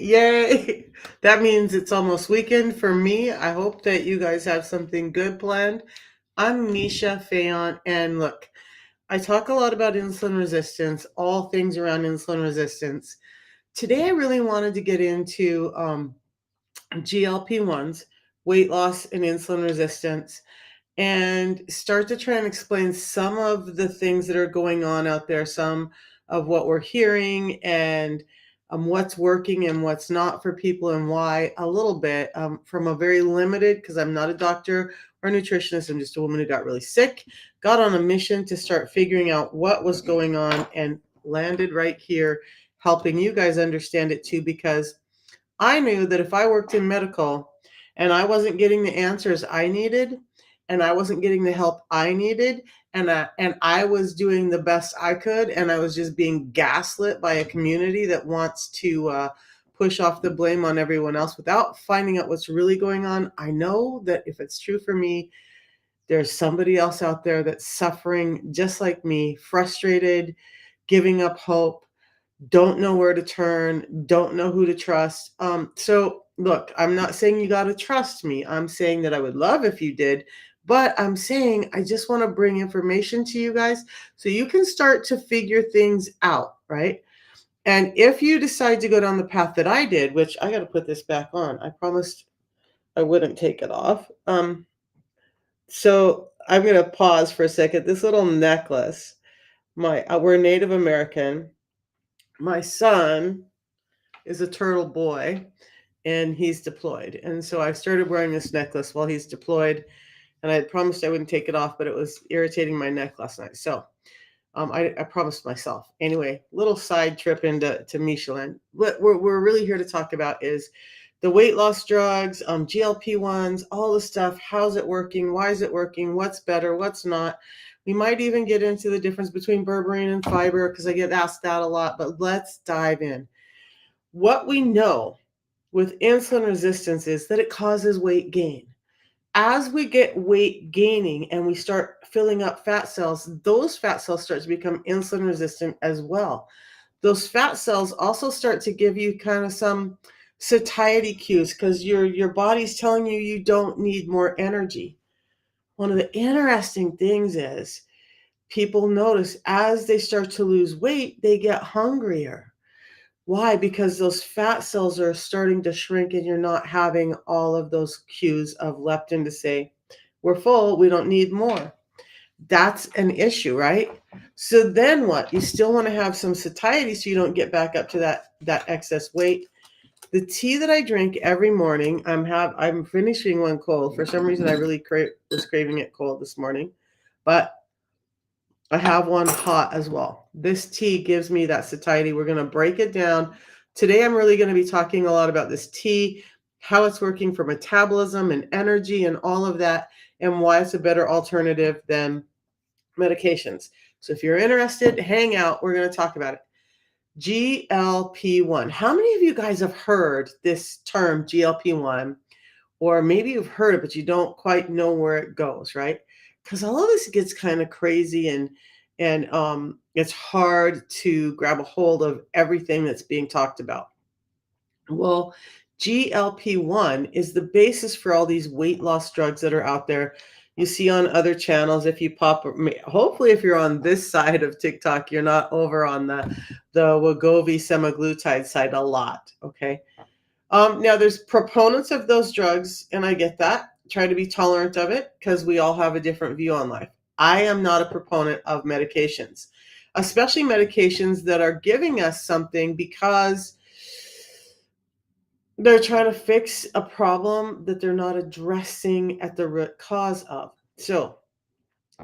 Yay! That means it's almost weekend for me. I hope that you guys have something good planned. I'm Misha Fayon, and look, I talk a lot about insulin resistance, all things around insulin resistance. Today, I really wanted to get into GLP-1s, weight loss, and insulin resistance, and start to try and explain some of the things that are going on out there, some of what we're hearing, and what's working and what's not for people and why, a little bit from a very limited, because I'm not a doctor or a nutritionist. I'm just a woman who got really sick, got on a mission to start figuring out what was going on, and landed right here helping you guys understand it too, because I knew that if I worked in medical and I wasn't getting the answers I needed, and I wasn't getting the help I needed, and I was doing the best I could, and I was just being gaslit by a community that wants to push off the blame on everyone else without finding out what's really going on. I know that if it's true for me, there's somebody else out there that's suffering just like me, frustrated, giving up hope, don't know where to turn, don't know who to trust. So look, I'm not saying you got to trust me. I'm saying that I would love if you did, but I'm saying I just want to bring information to you guys so you can start to figure things out, right? And if you decide to go down the path that I did, which I got to put this back on, I promised I wouldn't take it off. So I'm going to pause for a second. This little necklace, we're Native American. My son is a turtle boy and he's deployed. And so I started wearing this necklace while he's deployed, and I had promised I wouldn't take it off, but it was irritating my neck last night. So I promised myself. Anyway, little side trip into Michelin. What we're really here to talk about is the weight loss drugs, GLP-1s, all the stuff. How's it working? Why is it working? What's better? What's not? We might even get into the difference between berberine and fiber, because I get asked that a lot, but let's dive in. What we know with insulin resistance is that it causes weight gain. As we get weight gaining and we start filling up fat cells, those fat cells start to become insulin resistant as well. Those fat cells also start to give you kind of some satiety cues, because your body's telling you you don't need more energy. One of the interesting things is people notice as they start to lose weight, they get hungrier. Why? Because those fat cells are starting to shrink and you're not having all of those cues of leptin to say, we're full, we don't need more. That's an issue, right? So then what? You still want to have some satiety so you don't get back up to that excess weight. The tea that I drink every morning, I'm finishing one cold. For some reason, I really was craving it cold this morning, but I have one hot as well. This tea gives me that satiety. We're going to break it down. Today, I'm really going to be talking a lot about this tea, how it's working for metabolism and energy and all of that, and why it's a better alternative than medications. So if you're interested, hang out. We're going to talk about it. GLP-1. How many of you guys have heard this term GLP-1? Or maybe you've heard it, but you don't quite know where it goes, right? Because all of this gets kind of crazy, and it's hard to grab a hold of everything that's being talked about. Well, GLP-1 is the basis for all these weight loss drugs that are out there. You see on other channels, if you pop, hopefully if you're on this side of TikTok, you're not over on the Wegovy semaglutide side a lot, okay? Now, there's proponents of those drugs, and I get that. Try to be tolerant of it, because we all have a different view on life. I am not a proponent of medications, especially medications that are giving us something because they're trying to fix a problem that they're not addressing at the root cause of. So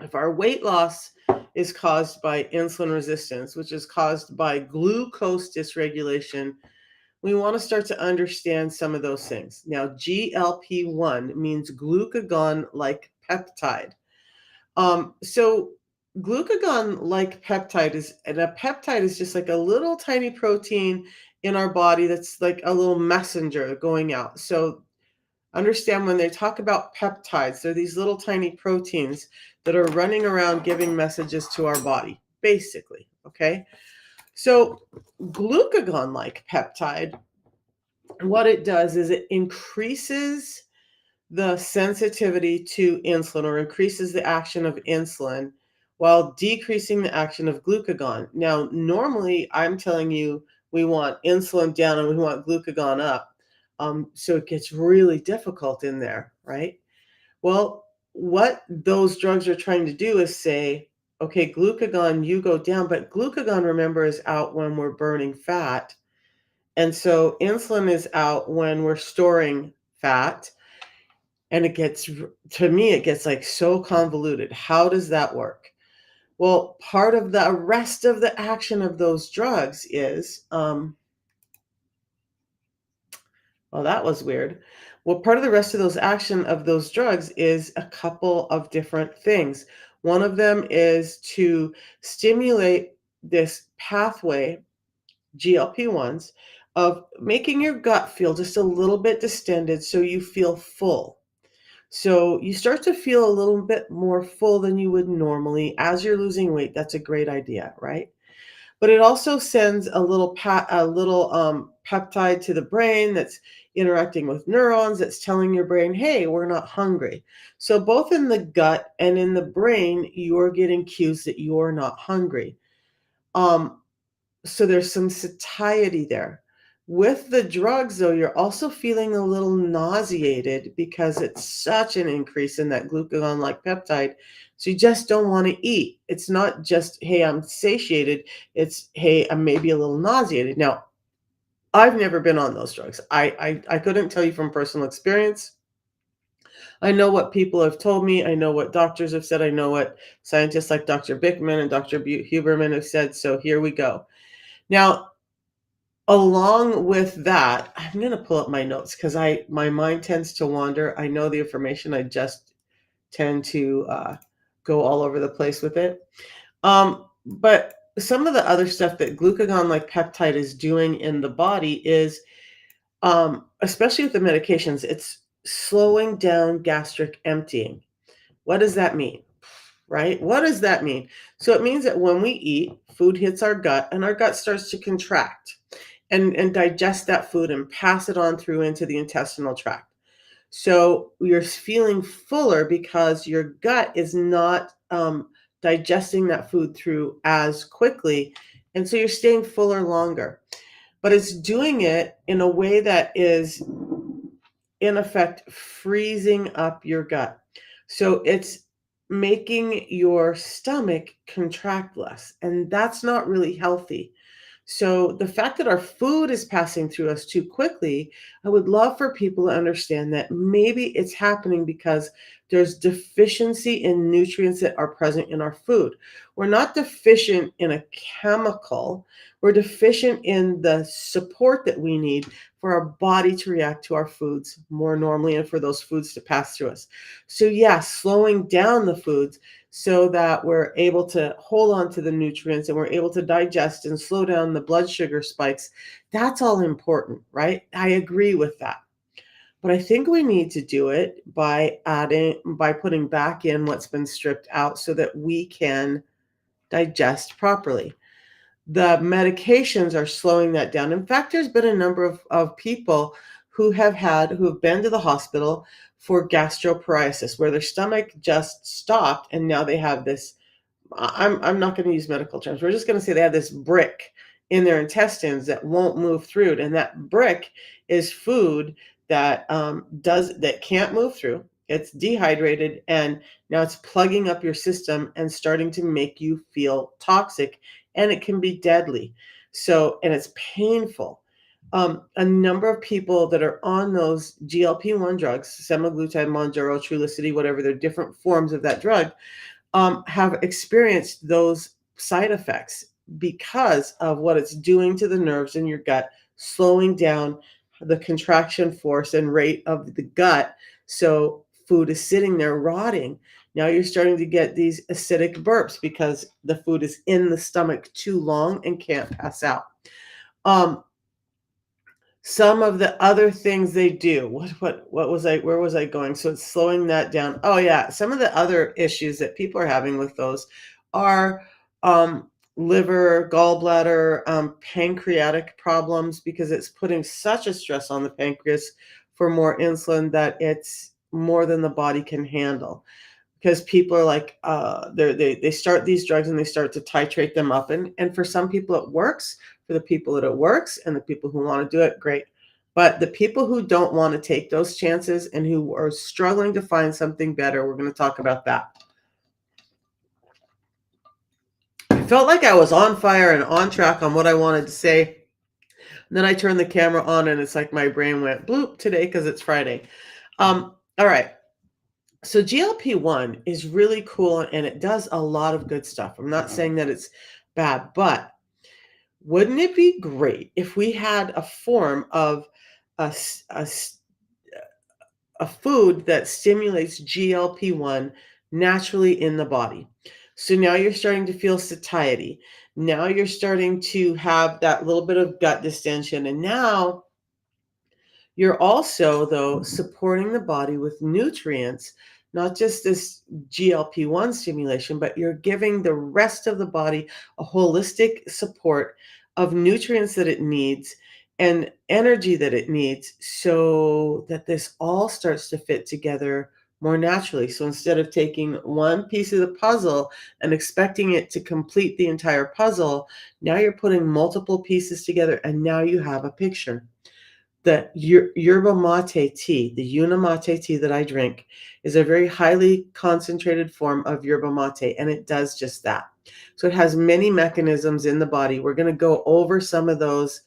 if our weight loss is caused by insulin resistance, which is caused by glucose dysregulation, we want to start to understand some of those things. Now, GLP-1 means glucagon-like peptide. So glucagon-like peptide a peptide is just like a little tiny protein in our body that's like a little messenger going out. So understand, when they talk about peptides, they're these little tiny proteins that are running around giving messages to our body, basically, okay? So glucagon-like peptide what it does is it increases the sensitivity to insulin, or increases the action of insulin while decreasing the action of glucagon. Now, normally I'm telling you we want insulin down and we want glucagon up. So it gets really difficult in there, right? Well, what those drugs are trying to do is say, okay, glucagon, you go down, but glucagon, remember, is out when we're burning fat. And so insulin is out when we're storing fat. And it gets, to me, it gets like so convoluted. How does that work? Well, part of the rest of the action of those drugs is, well, that was weird. Well, part of the rest of those action of those drugs is a couple of different things. One of them is to stimulate this pathway, GLP-1s, of making your gut feel just a little bit distended so you feel full. So you start to feel a little bit more full than you would normally as you're losing weight. That's a great idea, right? But it also sends a little peptide to the brain that's interacting with neurons, that's telling your brain, hey, we're not hungry. So both in the gut and in the brain, you're getting cues that you're not hungry. Um, so there's some satiety there. With the drugs, though, you're also feeling a little nauseated because it's such an increase in that glucagon-like peptide. So you just don't want to eat. It's not just, hey, I'm satiated. It's, hey, I'm maybe a little nauseated. Now, I've never been on those drugs. I couldn't tell you from personal experience. I know what people have told me. I know what doctors have said. I know what scientists like Dr. Bickman and Dr. Huberman have said. So here we go. Now, along with that, I'm gonna pull up my notes because my mind tends to wander. I know the information, I just tend to, go all over the place with it. But some of the other stuff that glucagon-like peptide is doing in the body is, especially with the medications, it's slowing down gastric emptying. What does that mean? Right? What does that mean? So it means that when we eat, food hits our gut and our gut starts to contract and digest that food and pass it on through into the intestinal tract. So you're feeling fuller because your gut is not digesting that food through as quickly. And so you're staying fuller longer. But it's doing it in a way that is, in effect, freezing up your gut. So it's making your stomach contract less. And that's not really healthy. So the fact that our food is passing through us too quickly, I would love for people to understand that maybe it's happening because there's deficiency in nutrients that are present in our food. We're not deficient in a chemical. We're deficient in the support that we need for our body to react to our foods more normally and for those foods to pass through us. So yeah, slowing down the foods so that we're able to hold on to the nutrients and we're able to digest and slow down the blood sugar spikes. That's all important, right? I agree with that. But I think we need to do it by putting back in what's been stripped out so that we can digest properly. The medications are slowing that down. In fact, there's been a number of people who have been to the hospital for gastroparesis, where their stomach just stopped and now they have this, I'm not going to use medical terms. We're just going to say they have this brick in their intestines that won't move through it, and that brick is food that can't move through. It's dehydrated, and now it's plugging up your system and starting to make you feel toxic, and it can be deadly. So, and it's painful. A number of people that are on those GLP-1 drugs, semaglutide, Mounjaro, Trulicity, whatever, they're different forms of that drug, have experienced those side effects because of what it's doing to the nerves in your gut, slowing down the contraction force and rate of the gut. So food is sitting there rotting. Now you're starting to get these acidic burps because the food is in the stomach too long and can't pass out. Um, some of the other things they do, what was I where was I going? So it's slowing that down. Oh yeah, some of the other issues that people are having with those are liver, gallbladder, pancreatic problems because it's putting such a stress on the pancreas for more insulin that it's more than the body can handle. Because people are like, they start these drugs and they start to titrate them up, and for some people it works. For the people that it works and the people who want to do it, great. But the people who don't want to take those chances and who are struggling to find something better, we're going to talk about that. I felt like I was on fire and on track on what I wanted to say. And then I turned the camera on and it's like my brain went bloop today because it's Friday. All right. So GLP-1 is really cool and it does a lot of good stuff. I'm not saying that it's bad, but wouldn't it be great if we had a form of a food that stimulates GLP-1 naturally in the body? So now you're starting to feel satiety. Now you're starting to have that little bit of gut distension. And now you're also, though, supporting the body with nutrients, not just this GLP-1 stimulation, but you're giving the rest of the body a holistic support of nutrients that it needs and energy that it needs so that this all starts to fit together more naturally. So instead of taking one piece of the puzzle and expecting it to complete the entire puzzle, now you're putting multiple pieces together and now you have a picture. The yerba mate tea, the Unamate tea that I drink, is a very highly concentrated form of yerba mate, and it does just that. So it has many mechanisms in the body. We're going to go over some of those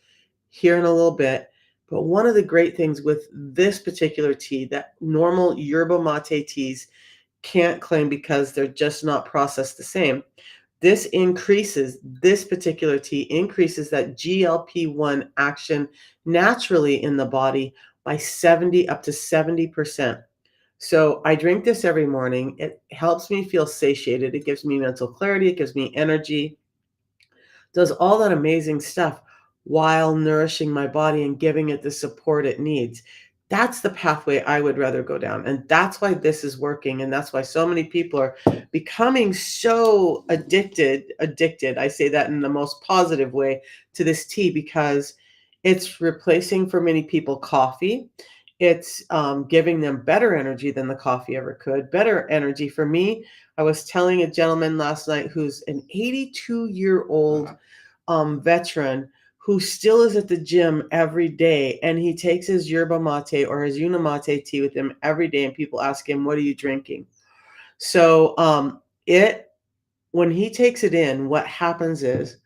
here in a little bit. But one of the great things with this particular tea that normal yerba mate teas can't claim because they're just not processed the same, this particular tea increases that GLP-1 action naturally in the body by 70 up to 70%. So I drink this every morning. It helps me feel satiated. It gives me mental clarity. It gives me energy, does all that amazing stuff while nourishing my body and giving it the support it needs. That's the pathway I would rather go down. And that's why this is working. And that's why so many people are becoming so addicted. I say that in the most positive way to this tea because it's replacing for many people coffee. It's giving them better energy than the coffee ever could. Better energy for me. I was telling a gentleman last night who's an 82-year-old veteran who still is at the gym every day, and he takes his yerba mate or his unamate tea with him every day, and people ask him, "What are you drinking?" So it when he takes it in, what happens is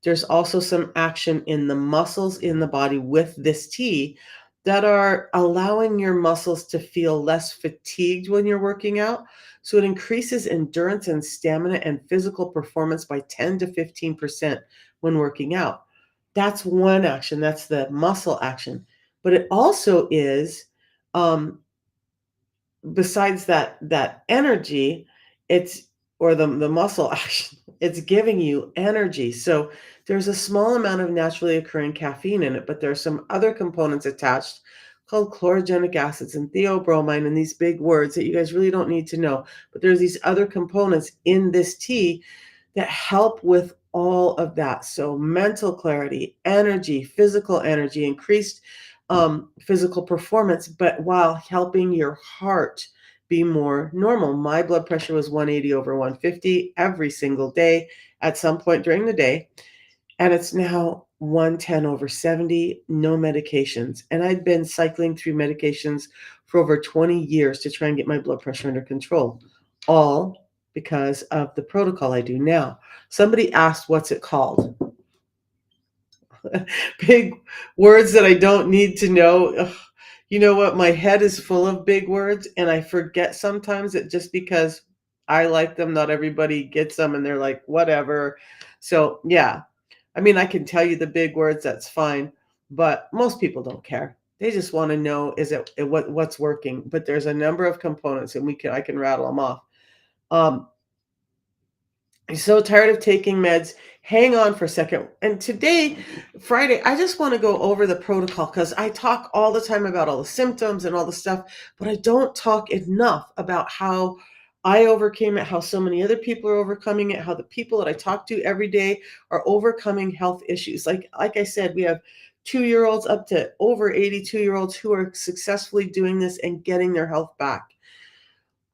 there's also some action in the muscles in the body with this tea that are allowing your muscles to feel less fatigued when you're working out. So it increases endurance and stamina and physical performance by 10 to 15% when working out. That's one action, that's the muscle action. But it also is um, besides that energy, it's or the muscle action, it's giving you energy. So there's a small amount of naturally occurring caffeine in it, but there are some other components attached called chlorogenic acids and theobromine and these big words that you guys really don't need to know. But there's these other components in this tea that help with all of that. So mental clarity, energy, physical energy, increased physical performance, but while helping your heart be more normal. My blood pressure was 180 over 150 every single day at some point during the day. And it's now 110 over 70, no medications. And I'd been cycling through medications for over 20 years to try and get my blood pressure under control, all because of the protocol I do now. Somebody asked, what's it called? Big words that I don't need to know. Ugh. You know what? My head is full of big words, and I forget sometimes that just because I like them, not everybody gets them, and they're like, whatever. So, yeah. I mean, I can tell you the big words, that's fine, but most people don't care. They just want to know what's working. But there's a number of components, and I can rattle them off. You're so tired of taking meds. Hang on for a second. And today, Friday, I just want to go over the protocol because I talk all the time about all the symptoms and all the stuff, but I don't talk enough about how I overcame it, how so many other people are overcoming it, how the people that I talk to every day are overcoming health issues. Like I said, we have 2-year-olds up to over 82-year-olds who are successfully doing this and getting their health back.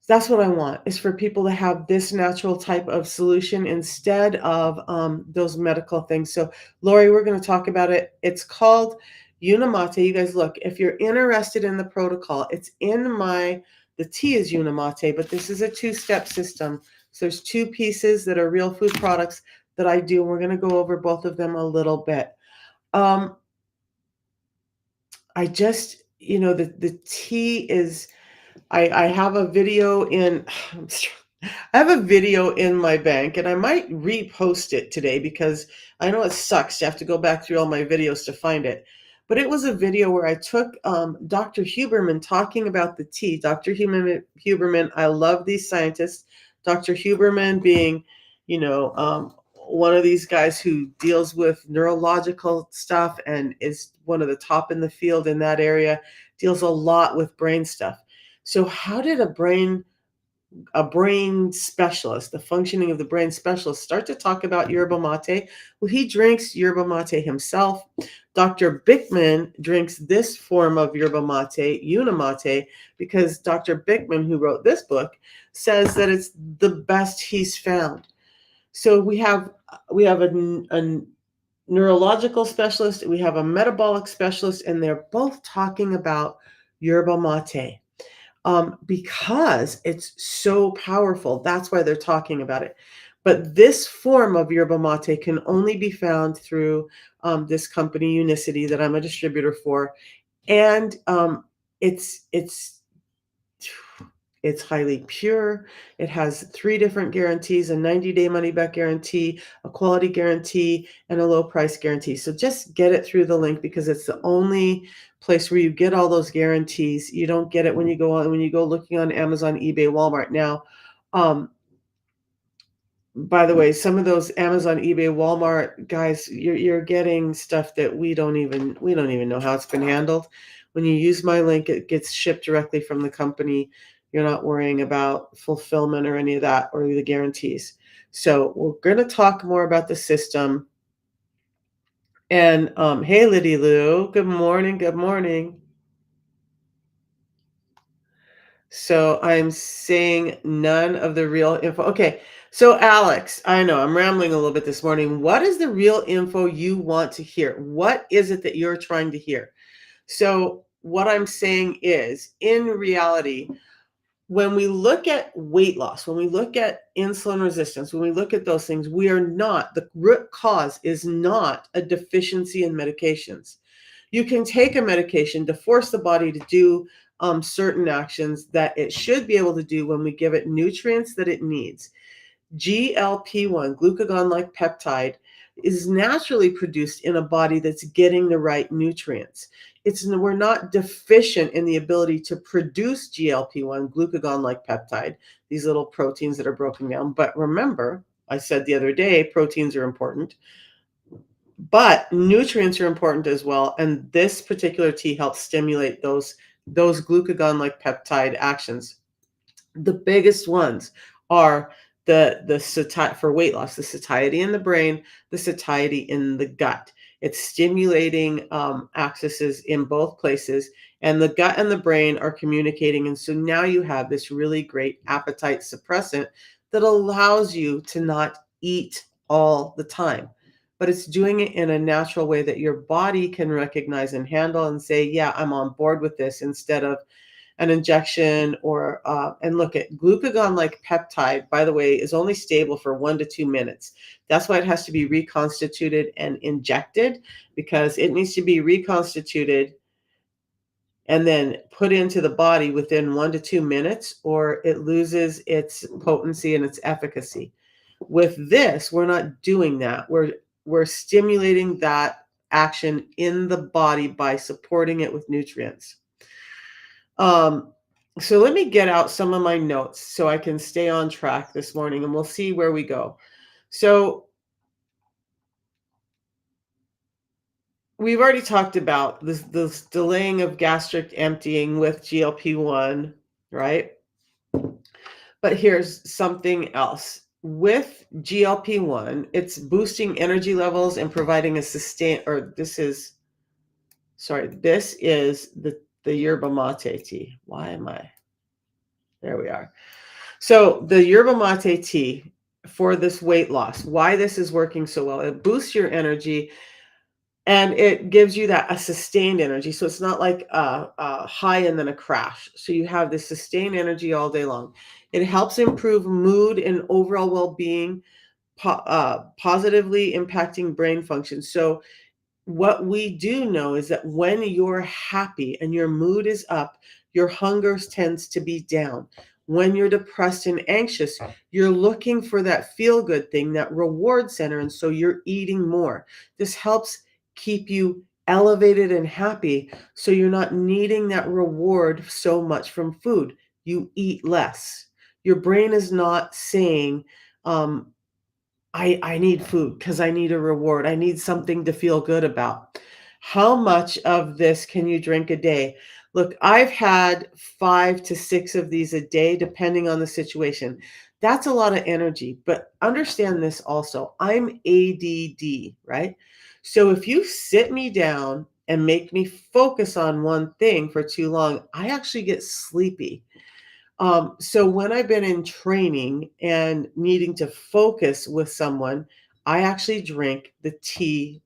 That's what I want, is for people to have this natural type of solution instead of those medical things. So, Lori, we're going to talk about it. It's called Unimate. You guys, look, if you're interested in the protocol, it's in the tea is Unimate, but this is a two-step system. So there's two pieces that are real food products that I do. We're going to go over both of them a little bit. I just, the tea is, I have a video in I have a video in my bank, and I might repost it today because I know it sucks to have to go back through all my videos to find it. But it was a video where I took Dr. Huberman talking about the tea. Dr. Huberman, I love these scientists. Dr. Huberman being, one of these guys who deals with neurological stuff and is one of the top in the field in that area, deals a lot with brain stuff. So how did a brain specialist, the functioning of the brain specialist, start to talk about yerba mate? Well, he drinks yerba mate himself. Dr. Bickman drinks this form of yerba mate, Unimate, because Dr. Bickman, who wrote this book, says that it's the best he's found. So we have a neurological specialist, we have a metabolic specialist, and they're both talking about yerba mate. Because it's so powerful. That's why they're talking about it. But this form of yerba mate can only be found through this company, Unicity, that I'm a distributor for. And it's highly pure. It has 3 different guarantees: a 90-day money-back guarantee, a quality guarantee, and a low price guarantee. So just get it through the link, because it's the only place where you get all those guarantees. You don't get it when you go looking on Amazon, eBay, Walmart. Now, by the way, some of those Amazon, eBay, Walmart guys, you're getting stuff that we don't even know how it's been handled. When you use my link, it gets shipped directly from the company. You're not worrying about fulfillment or any of that, or the guarantees. So we're going to talk more about the system. And hey, Liddy Lou, good morning. Good morning. So I'm saying none of the real info. Okay. So Alex, I know I'm rambling a little bit this morning. What is the real info you want to hear? What is it that you're trying to hear? So what I'm saying is, in reality, when we look at weight loss, when we look at insulin resistance, when we look at those things, the root cause is not a deficiency in medications. You can take a medication to force the body to do certain actions that it should be able to do when we give it nutrients that it needs. GLP-1, glucagon-like peptide, is naturally produced in a body that's getting the right nutrients. We're not deficient in the ability to produce GLP-1, glucagon-like peptide, these little proteins that are broken down. But remember, I said the other day, proteins are important, but nutrients are important as well. And this particular tea helps stimulate those glucagon-like peptide actions. The biggest ones are the satiety for weight loss, the satiety in the brain, the satiety in the gut. It's stimulating axes in both places, and the gut and the brain are communicating. And so now you have this really great appetite suppressant that allows you to not eat all the time. But it's doing it in a natural way that your body can recognize and handle and say, yeah, I'm on board with this, instead of an injection and look at glucagon like peptide, by the way, is only stable for 1 to 2 minutes. That's why it has to be reconstituted and injected, because it needs to be reconstituted and then put into the body within 1 to 2 minutes, or it loses its potency and its efficacy. With this, we're not doing that. We're stimulating that action in the body by supporting it with nutrients. So let me get out some of my notes so I can stay on track this morning, and we'll see where we go. So we've already talked about this delaying of gastric emptying with GLP-1, right? But here's something else. With GLP-1, it's boosting energy levels and providing a sustain, or this is the yerba mate tea. Why am I? There we are. So the yerba mate tea for this weight loss, why this is working so well, it boosts your energy and it gives you a sustained energy. So it's not like a high and then a crash. So you have this sustained energy all day long. It helps improve mood and overall well-being, positively impacting brain function. So what we do know is that when you're happy and your mood is up, your hunger tends to be down. When you're depressed and anxious, you're looking for that feel good thing, that reward center. And so you're eating more. This helps keep you elevated and happy. So you're not needing that reward so much from food. You eat less. Your brain is not saying, I need food because I need a reward. I need something to feel good about. How much of this can you drink a day? Look, I've had 5 to 6 of these a day, depending on the situation. That's a lot of energy, but understand this also. I'm ADD, right? So if you sit me down and make me focus on one thing for too long, I actually get sleepy. So when I've been in training and needing to focus with someone, I actually drink the tea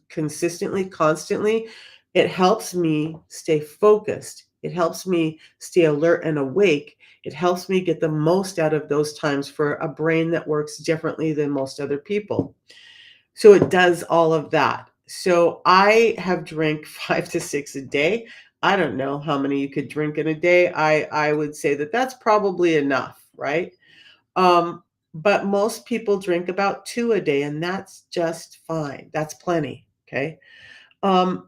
consistently, constantly. It helps me stay focused. It helps me stay alert and awake. It helps me get the most out of those times for a brain that works differently than most other people. So it does all of that. So I have drank 5 to 6 a day. I don't know how many you could drink in a day. I would say that that's probably enough, right? Um, but most people drink about 2 a day, and that's just fine. That's plenty. Okay. Um,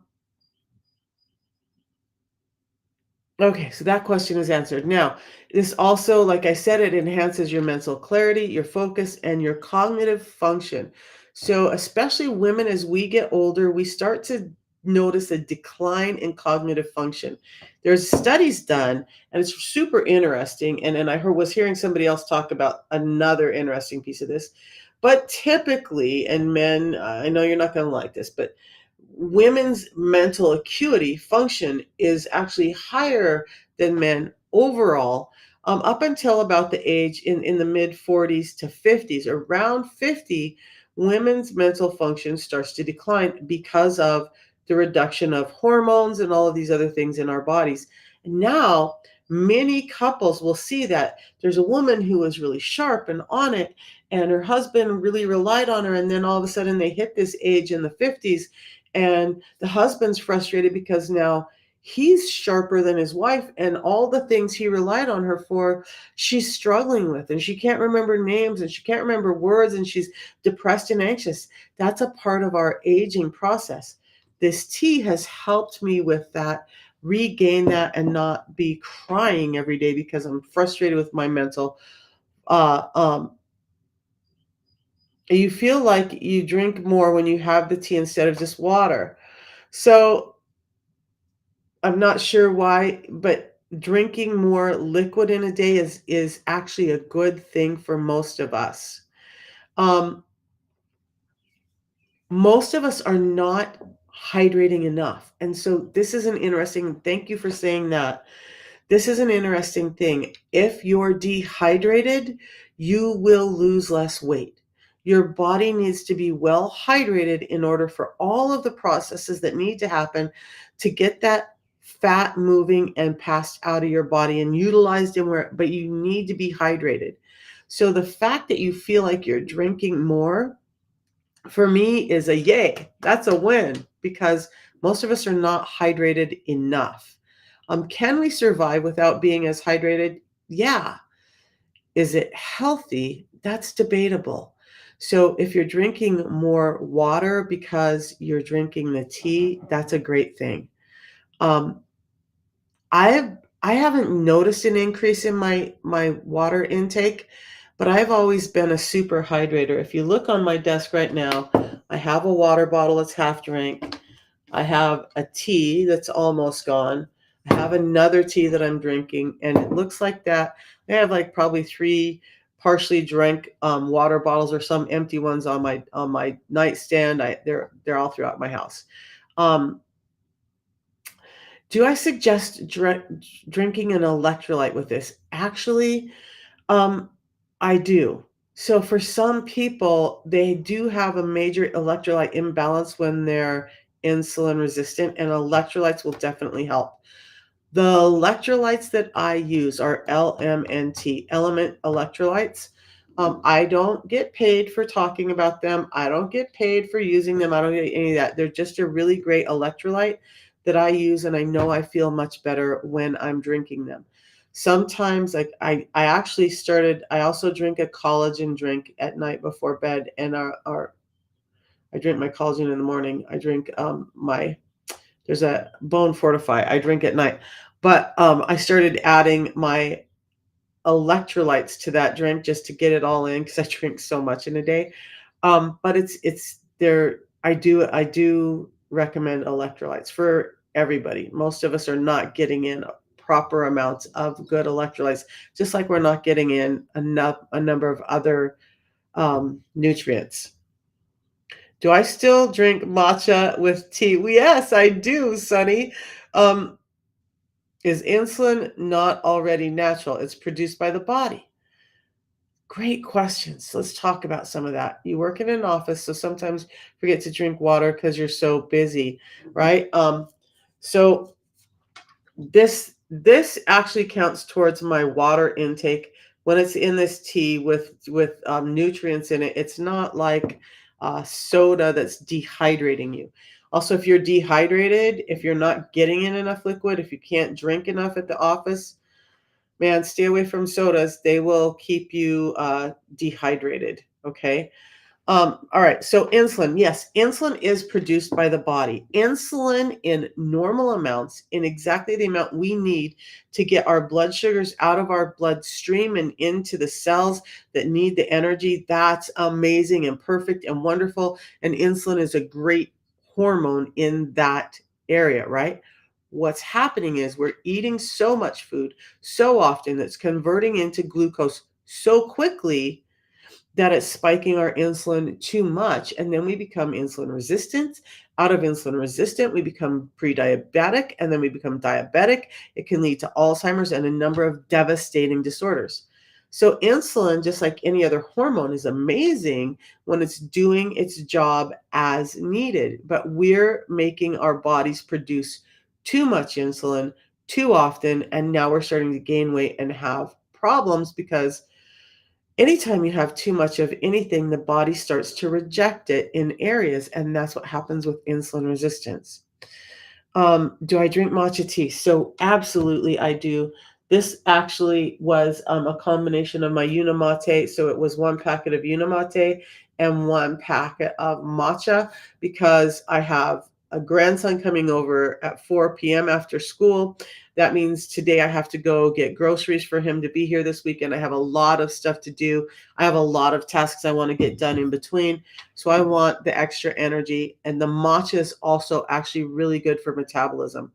Okay, so that question is answered. Now, this also, like I said, it enhances your mental clarity, your focus, and your cognitive function. So, especially women, as we get older, we start to notice a decline in cognitive function. There's studies done, and it's super interesting. And I was hearing somebody else talk about another interesting piece of this. But typically, and men, I know you're not going to like this, but women's mental acuity function is actually higher than men overall, up until about the age in the mid 40s to 50s. Around 50, women's mental function starts to decline because of the reduction of hormones and all of these other things in our bodies. And now, many couples will see that there's a woman who was really sharp and on it, and her husband really relied on her. And then all of a sudden, they hit this age in the 50s, and the husband's frustrated because now he's sharper than his wife, and all the things he relied on her for, she's struggling with, and she can't remember names and she can't remember words, and she's depressed and anxious. That's a part of our aging process. This tea has helped me with that, regain that, and not be crying every day because I'm frustrated with my mental. Uh, um, you feel like you drink more when you have the tea instead of just water. So I'm not sure why, but drinking more liquid in a day is actually a good thing for most of us. Um, Most of us are not hydrating enough. And so this is an interesting, thank you for saying that. This is an interesting thing. If you're dehydrated, you will lose less weight. Your body needs to be well hydrated in order for all of the processes that need to happen to get that fat moving and passed out of your body and utilized in where, but you need to be hydrated. So the fact that you feel like you're drinking more, for me, is a yay. That's a win because most of us are not hydrated enough. Can we survive without being as hydrated? Yeah. Is it healthy? That's debatable. So if you're drinking more water because you're drinking the tea, that's a great thing. Um, I haven't noticed an increase in my water intake, but I've always been a super hydrator. If you look on my desk right now, I have a water bottle that's half drank. I have a tea that's almost gone. I have another tea that I'm drinking, and it looks like that. I have like probably three partially drank water bottles or some empty ones on my nightstand. They're all throughout my house. Um, do I suggest drinking an electrolyte with this? Actually, um, I do. So for some people, they do have a major electrolyte imbalance when they're insulin resistant, and electrolytes will definitely help. The electrolytes that I use are LMNT, Element Electrolytes. I don't get paid for talking about them. I don't get paid for using them. I don't get any of that. They're just a really great electrolyte that I use, and I know I feel much better when I'm drinking them. Sometimes, like I actually started. I also drink a collagen drink at night before bed, and I drink my collagen in the morning. I drink my there's a Bone Fortify I drink at night. But, I started adding my electrolytes to that drink just to get it all in because I drink so much in a day. But it's there I do recommend electrolytes for everybody. Most of us are not getting in proper amounts of good electrolytes, just like we're not getting in enough a number of other, nutrients. Do I still drink matcha with tea? Well, yes, I do, Sonny. Um, is insulin not already natural? It's produced by the body. Great questions. Let's talk about some of that. You work in an office, so sometimes forget to drink water because you're so busy, right? So this actually counts towards my water intake when it's in this tea with nutrients in it. It's not like soda that's dehydrating you. Also, if you're dehydrated, if you're not getting in enough liquid, if you can't drink enough at the office, man, stay away from sodas. They will keep you dehydrated. Okay. All right, so insulin. Yes, insulin is produced by the body. Insulin in normal amounts, in exactly the amount we need to get our blood sugars out of our bloodstream and into the cells that need the energy. That's amazing and perfect and wonderful. And insulin is a great hormone in that area, right? What's happening is we're eating so much food so often that's converting into glucose so quickly that it's spiking our insulin too much. And then we become insulin resistant. Out of insulin resistant, we become pre diabetic, and then we become diabetic. It can lead to Alzheimer's and a number of devastating disorders. So, insulin, just like any other hormone, is amazing when it's doing its job as needed. But we're making our bodies produce too much insulin too often. And now we're starting to gain weight and have problems because anytime you have too much of anything, the body starts to reject it in areas, and that's what happens with insulin resistance. Do I drink matcha tea? So absolutely I do. This actually was a combination of my Unimate. So it was one packet of Unimate and one packet of matcha because I have a grandson coming over at 4 p.m. after school. That means today I have to go get groceries for him to be here this weekend. I have a lot of stuff to do. I have a lot of tasks I want to get done in between. So I want the extra energy. And the matcha is also actually really good for metabolism.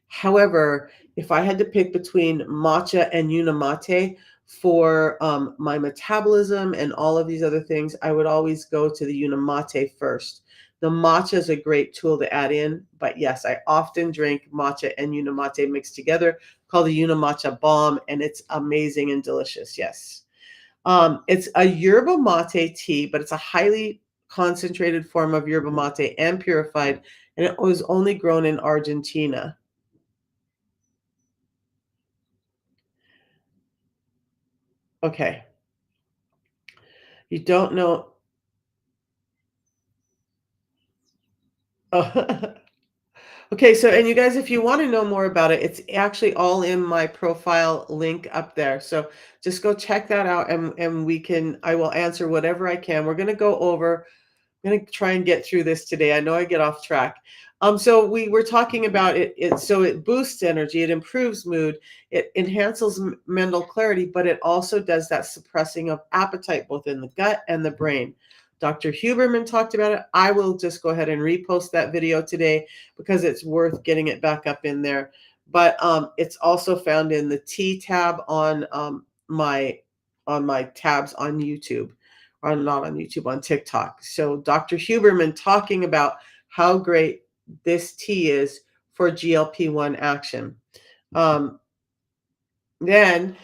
However, if I had to pick between matcha and Unimate for my metabolism and all of these other things, I would always go to the Unimate first. The matcha is a great tool to add in, but yes, I often drink matcha and Unimate mixed together, called the Unimatcha Balm, and it's amazing and delicious. Yes. It's a yerba mate tea, but it's a highly concentrated form of yerba mate and purified, and it was only grown in Argentina. Okay. You don't know. Oh. Okay, so and you guys, if you want to know more about it, it's actually all in my profile link up there. So just go check that out and I will answer whatever I can. We're gonna go over I'm gonna try and get through this today. I know I get off track. So we were talking about it. So it boosts energy, it improves mood, it enhances mental clarity, but it also does that suppressing of appetite both in the gut and the brain. Dr. Huberman talked about it. I will just go ahead and repost that video today because it's worth getting it back up in there. but it's also found in the tea tab my on my tabs on YouTube, or not on YouTube, on TikTok. So Dr. Huberman talking about how great this tea is for GLP-1 action. Um, then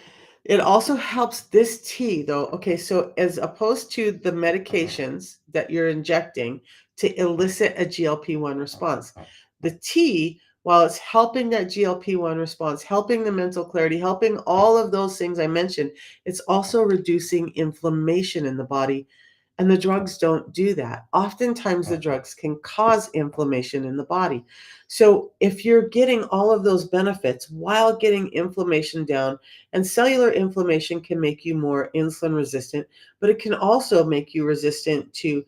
it also helps this tea, though. Okay, so as opposed to the medications that you're injecting to elicit a GLP-1 response, the tea, while it's helping that GLP-1 response, helping the mental clarity, helping all of those things I mentioned, it's also reducing inflammation in the body, and the drugs don't do that. Oftentimes, the drugs can cause inflammation in the body. So, if you're getting all of those benefits while getting inflammation down, and cellular inflammation can make you more insulin resistant, but it can also make you resistant to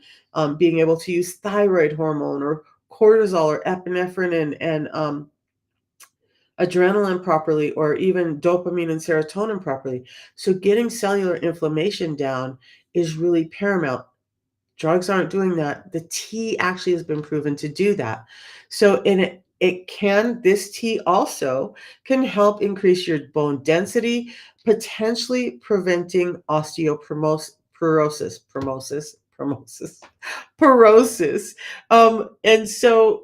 being able to use thyroid hormone or cortisol or epinephrine and adrenaline properly, or even dopamine and serotonin properly. So, getting cellular inflammation down is really paramount. Drugs aren't doing that. The tea actually has been proven to do that. So in it can this tea also can help increase your bone density, potentially preventing porosis. And so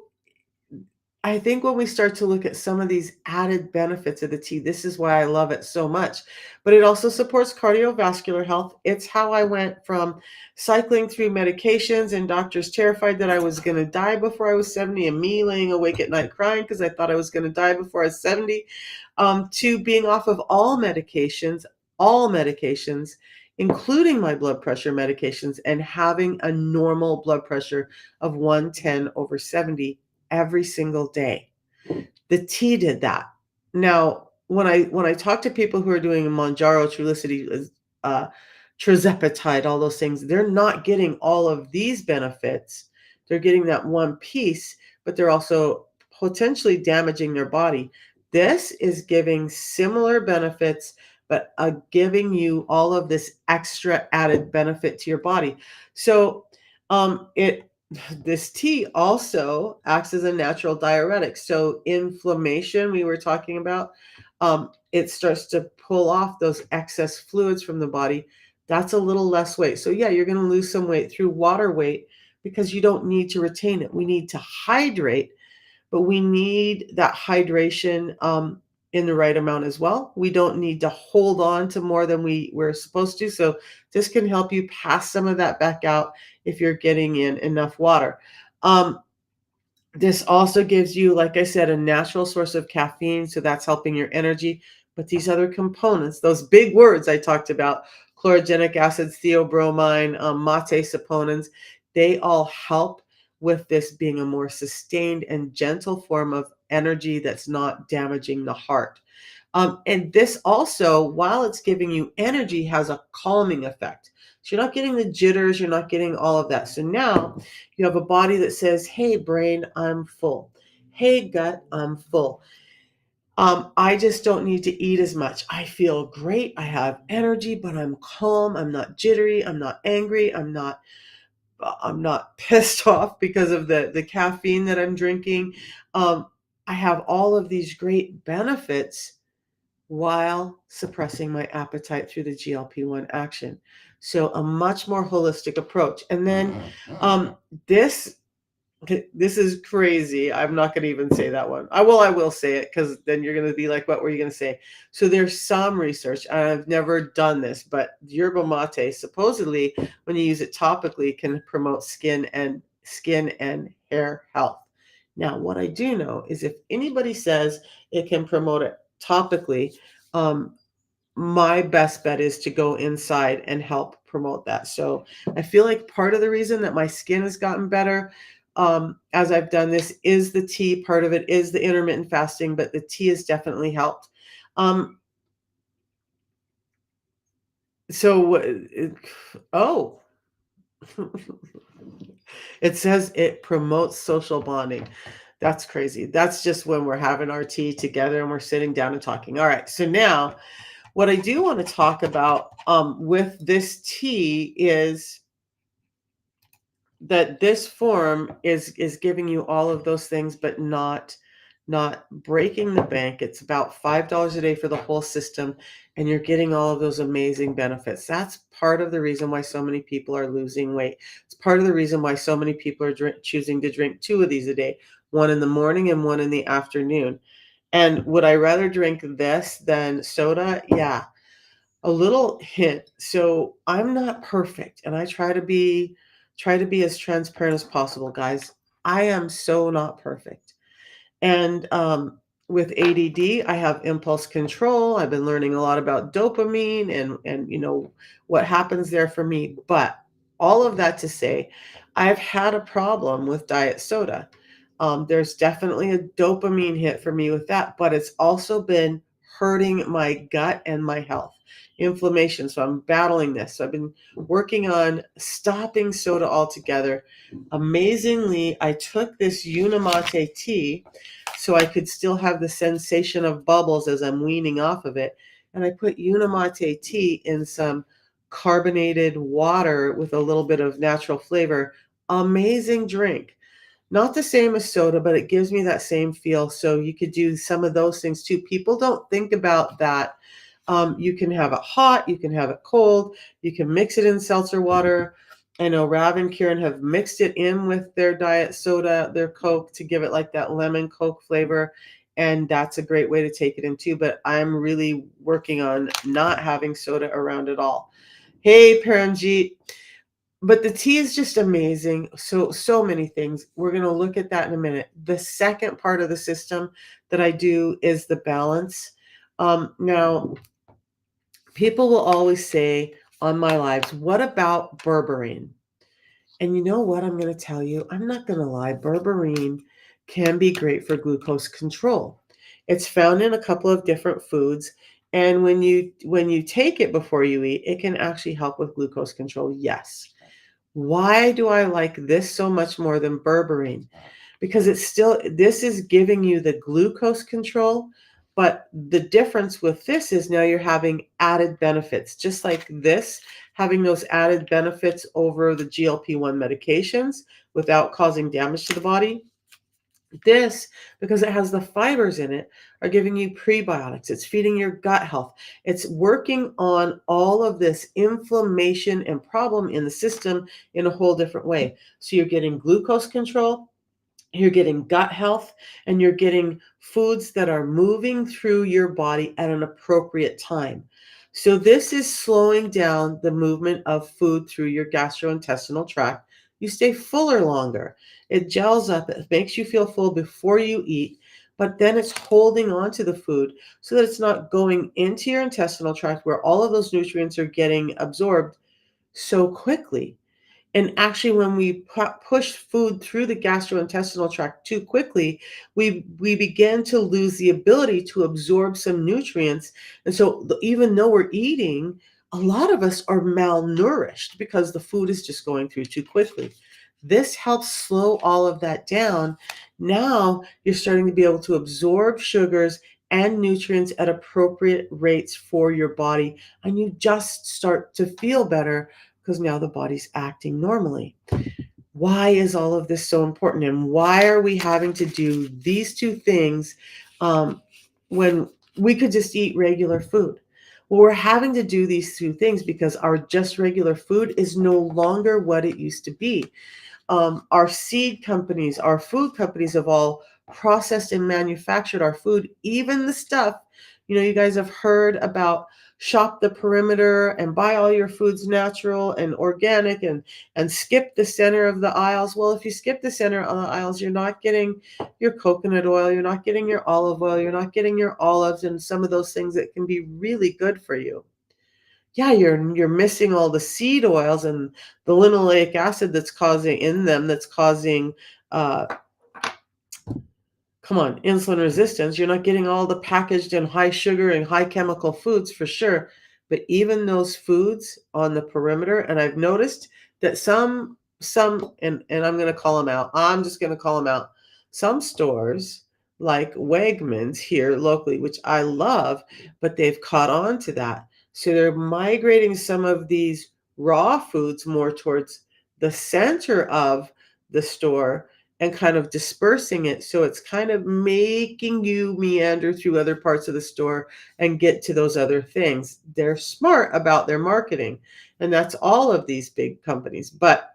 I think when we start to look at some of these added benefits of the tea, this is why I love it so much. But it also supports cardiovascular health. It's how I went from cycling through medications and doctors terrified that I was going to die before I was 70, and me laying awake at night crying because I thought I was going to die before I was 70, to being off of all medications, including my blood pressure medications, and having a normal blood pressure of 110/70 every single day. The tea did that. Now, when I talk to people who are doing Monjaro, Trulicity, uh, Trizepatide, all those things, they're not getting all of these benefits. They're getting that one piece, but they're also potentially damaging their body. This is giving similar benefits, but giving you all of this extra added benefit to your body. So, it this tea also acts as a natural diuretic. So inflammation we were talking about, it starts to pull off those excess fluids from the body. That's a little less weight. So yeah, you're going to lose some weight through water weight because you don't need to retain it. We need to hydrate, but we need that hydration in the right amount as well. We don't need to hold on to more than we're supposed to. So this can help you pass some of that back out if you're getting in enough water. Um, this also gives you, like I said, a natural source of caffeine, so that's helping your energy. But these other components, those big words I talked about, chlorogenic acids, theobromine, mate saponins, they all help with this being a more sustained and gentle form of energy that's not damaging the heart. And this also, while it's giving you energy, has a calming effect. So you're not getting the jitters, you're not getting all of that. So now you have a body that says, hey, brain, I'm full. Hey, gut, I'm full. I just don't need to eat as much. I feel great. I have energy, but I'm calm. I'm not jittery. I'm not angry. I'm not pissed off because of the caffeine that I'm drinking. I have all of these great benefits while suppressing my appetite through the GLP-1 action. So a much more holistic approach. And then this this is crazy. I'm not going to even say that one. I will say it because then you're going to be like, what were you going to say? So there's some research. I've never done this, but yerba mate supposedly, when you use it topically, can promote skin and hair health. Now, what I do know is if anybody says it can promote it topically, um, my best bet is to go inside and help promote that. So I feel like part of the reason that my skin has gotten better as I've done this is the tea. Part of it is the intermittent fasting, but the tea has definitely helped. Um, so, oh, it says it promotes social bonding. That's crazy. That's just when we're having our tea together and we're sitting down and talking. All right. So now, what I do want to talk about with this tea is that this form is giving you all of those things, but not not breaking the bank. It's about $5 a day for the whole system, and you're getting all of those amazing benefits. That's part of the reason why so many people are losing weight. It's part of the reason why so many people are choosing to drink two of these a day, one in the morning and one in the afternoon. And would I rather drink this than soda? Yeah, a little hint. So I'm not perfect, and I try to be as transparent as possible, guys. I am so not perfect. And with ADD, I have impulse control. I've been learning a lot about dopamine and what happens there for me. But all of that to say, I've had a problem with diet soda. There's definitely a dopamine hit for me with that, but it's also been hurting my gut and my health, inflammation. So I'm battling this. So I've been working on stopping soda altogether. Amazingly, I took this Unimate tea so I could still have the sensation of bubbles as I'm weaning off of it. And I put Unimate tea in some carbonated water with a little bit of natural flavor. Amazing drink. Not the same as soda, but it gives me that same feel. So you could do some of those things too. People don't think about that. You can have it hot, you can have it cold, you can mix it in seltzer water. I know Rav and Kieran have mixed it in with their diet soda, their Coke, to give it like that lemon Coke flavor. And that's a great way to take it in too. But I'm really working on not having soda around at all. Hey, Paranjeet. But the tea is just amazing. So many things. We're going to look at that in a minute. The second part of the system that I do is the balance. Now, people will always say on my lives, what about berberine? And you know what I'm going to tell you? I'm not going to lie. Berberine can be great for glucose control. It's found in a couple of different foods. And when you take it before you eat, it can actually help with glucose control. Yes. Why do I like this so much more than berberine? Because this is giving you the glucose control, but the difference with this is now you're having added benefits, just like this, having those added benefits over the GLP-1 medications without causing damage to the body. This, because it has the fibers in it, are giving you prebiotics. It's feeding your gut health. It's working on all of this inflammation and problem in the system in a whole different way. So you're getting glucose control, you're getting gut health, and you're getting foods that are moving through your body at an appropriate time. So this is slowing down the movement of food through your gastrointestinal tract. You stay fuller longer. It gels up. It makes you feel full before you eat, but then it's holding on to the food so that it's not going into your intestinal tract where all of those nutrients are getting absorbed so quickly. And actually, when we push food through the gastrointestinal tract too quickly, we begin to lose the ability to absorb some nutrients. And so, even though we're eating, a lot of us are malnourished because the food is just going through too quickly. This helps slow all of that down. Now you're starting to be able to absorb sugars and nutrients at appropriate rates for your body, and you just start to feel better because now the body's acting normally. Why is all of this so important? And why are we having to do these two things when we could just eat regular food? Well, we're having to do these two things because our just regular food is no longer what it used to be. Our seed companies, our food companies have all processed and manufactured our food, even the stuff, you guys have heard about shop the perimeter and buy all your foods natural and organic and skip the center of the aisles. Well, if you skip the center of the aisles, you're not getting your coconut oil, you're not getting your olive oil, you're not getting your olives and some of those things that can be really good for you. Yeah, you're missing all the seed oils and the linoleic acid that's causing uh, come on, insulin resistance. You're not getting all the packaged and high sugar and high chemical foods for sure. But even those foods on the perimeter, and I've noticed that some and I'm going to call them out. I'm just going to call them out. Some stores like Wegmans here locally, which I love, but they've caught on to that. So they're migrating some of these raw foods more towards the center of the store, and kind of dispersing it. So it's kind of making you meander through other parts of the store and get to those other things. They're smart about their marketing, and that's all of these big companies. But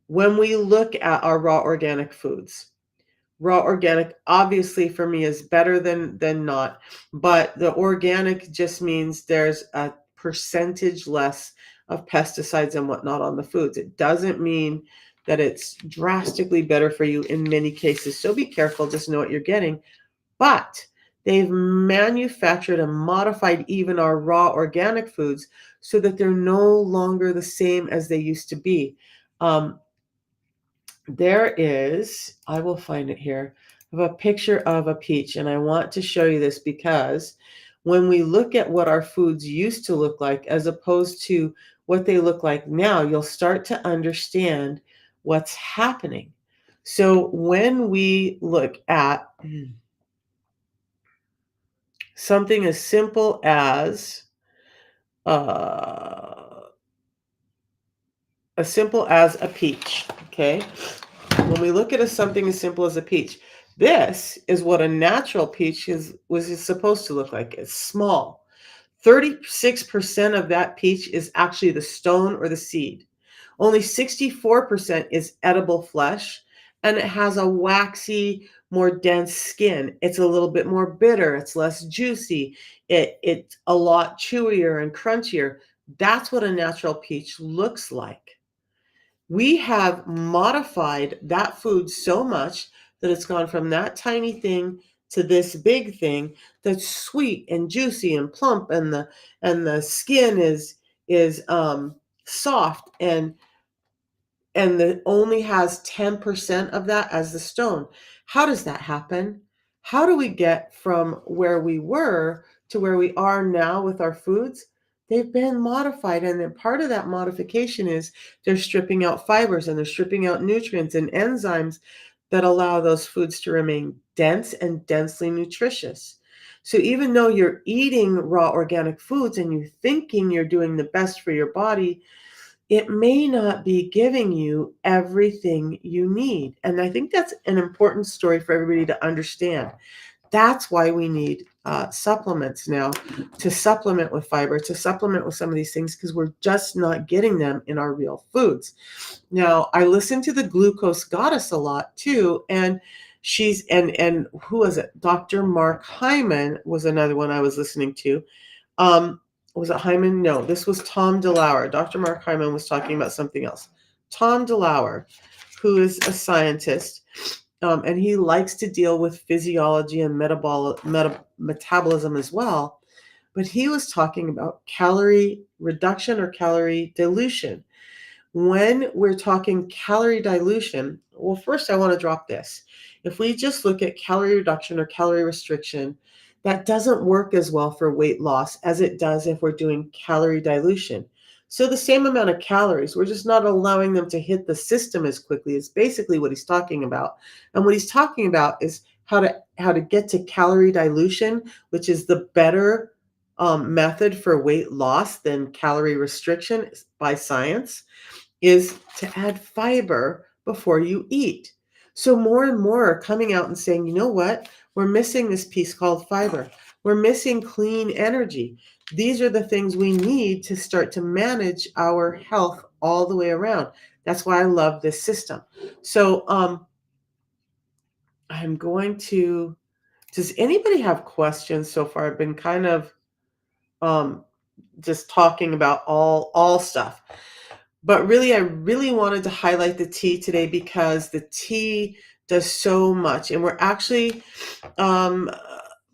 when we look at our raw organic obviously for me is better than not, but the organic just means there's a percentage less of pesticides and whatnot on the foods. It doesn't mean that it's drastically better for you in many cases. So be careful, just know what you're getting. But they've manufactured and modified even our raw organic foods so that they're no longer the same as they used to be. There is, I will find it here, of a picture of a peach, and I want to show you this because when we look at what our foods used to look like as opposed to what they look like now, you'll start to understand what's happening. So when we look at something uh, as simple as a peach, okay? When we look at something as simple as a peach, this is what a natural peach was supposed to look like. It's small. 36% of that peach is actually the stone or the seed. Only 64% is edible flesh, and it has a waxy, more dense skin. It's a little bit more bitter. It's less juicy. It's a lot chewier and crunchier. That's what a natural peach looks like. We have modified that food so much that it's gone from that tiny thing to this big thing that's sweet and juicy and plump, and the skin is soft, and that only has 10% of that as the stone. How does that happen? How do we get from where we were to where we are now with our foods? They've been modified, and then part of that modification is they're stripping out fibers and they're stripping out nutrients and enzymes that allow those foods to remain dense and densely nutritious. So even though you're eating raw organic foods and you're thinking you're doing the best for your body, it may not be giving you everything you need. And I think that's an important story for everybody to understand. That's why we need supplements now, to supplement with fiber, to supplement with some of these things, because we're just not getting them in our real foods. Now, I listen to the Glucose Goddess a lot too, and and who was it? Dr. Mark Hyman was another one I was listening to. Was it Hyman? No, this was Tom DeLauer. Dr. Mark Hyman was talking about something else. Tom DeLauer, who is a scientist, and he likes to deal with physiology and metabolism as well. But he was talking about calorie reduction or calorie dilution. When we're talking calorie dilution, well, first I want to drop this. If we just look at calorie reduction or calorie restriction, that doesn't work as well for weight loss as it does if we're doing calorie dilution. So the same amount of calories, we're just not allowing them to hit the system as quickly, is basically what he's talking about. And what he's talking about is how to get to calorie dilution, which is the better method for weight loss than calorie restriction by science, is to add fiber before you eat. So more and more are coming out and saying, you know what? We're missing this piece called fiber. We're missing clean energy. These are the things we need to start to manage our health all the way around. That's why I love this system. So I'm going to, does anybody have questions so far? I've been kind of just talking about all stuff. But really, I really wanted to highlight the tea today because the tea does so much. And we're actually,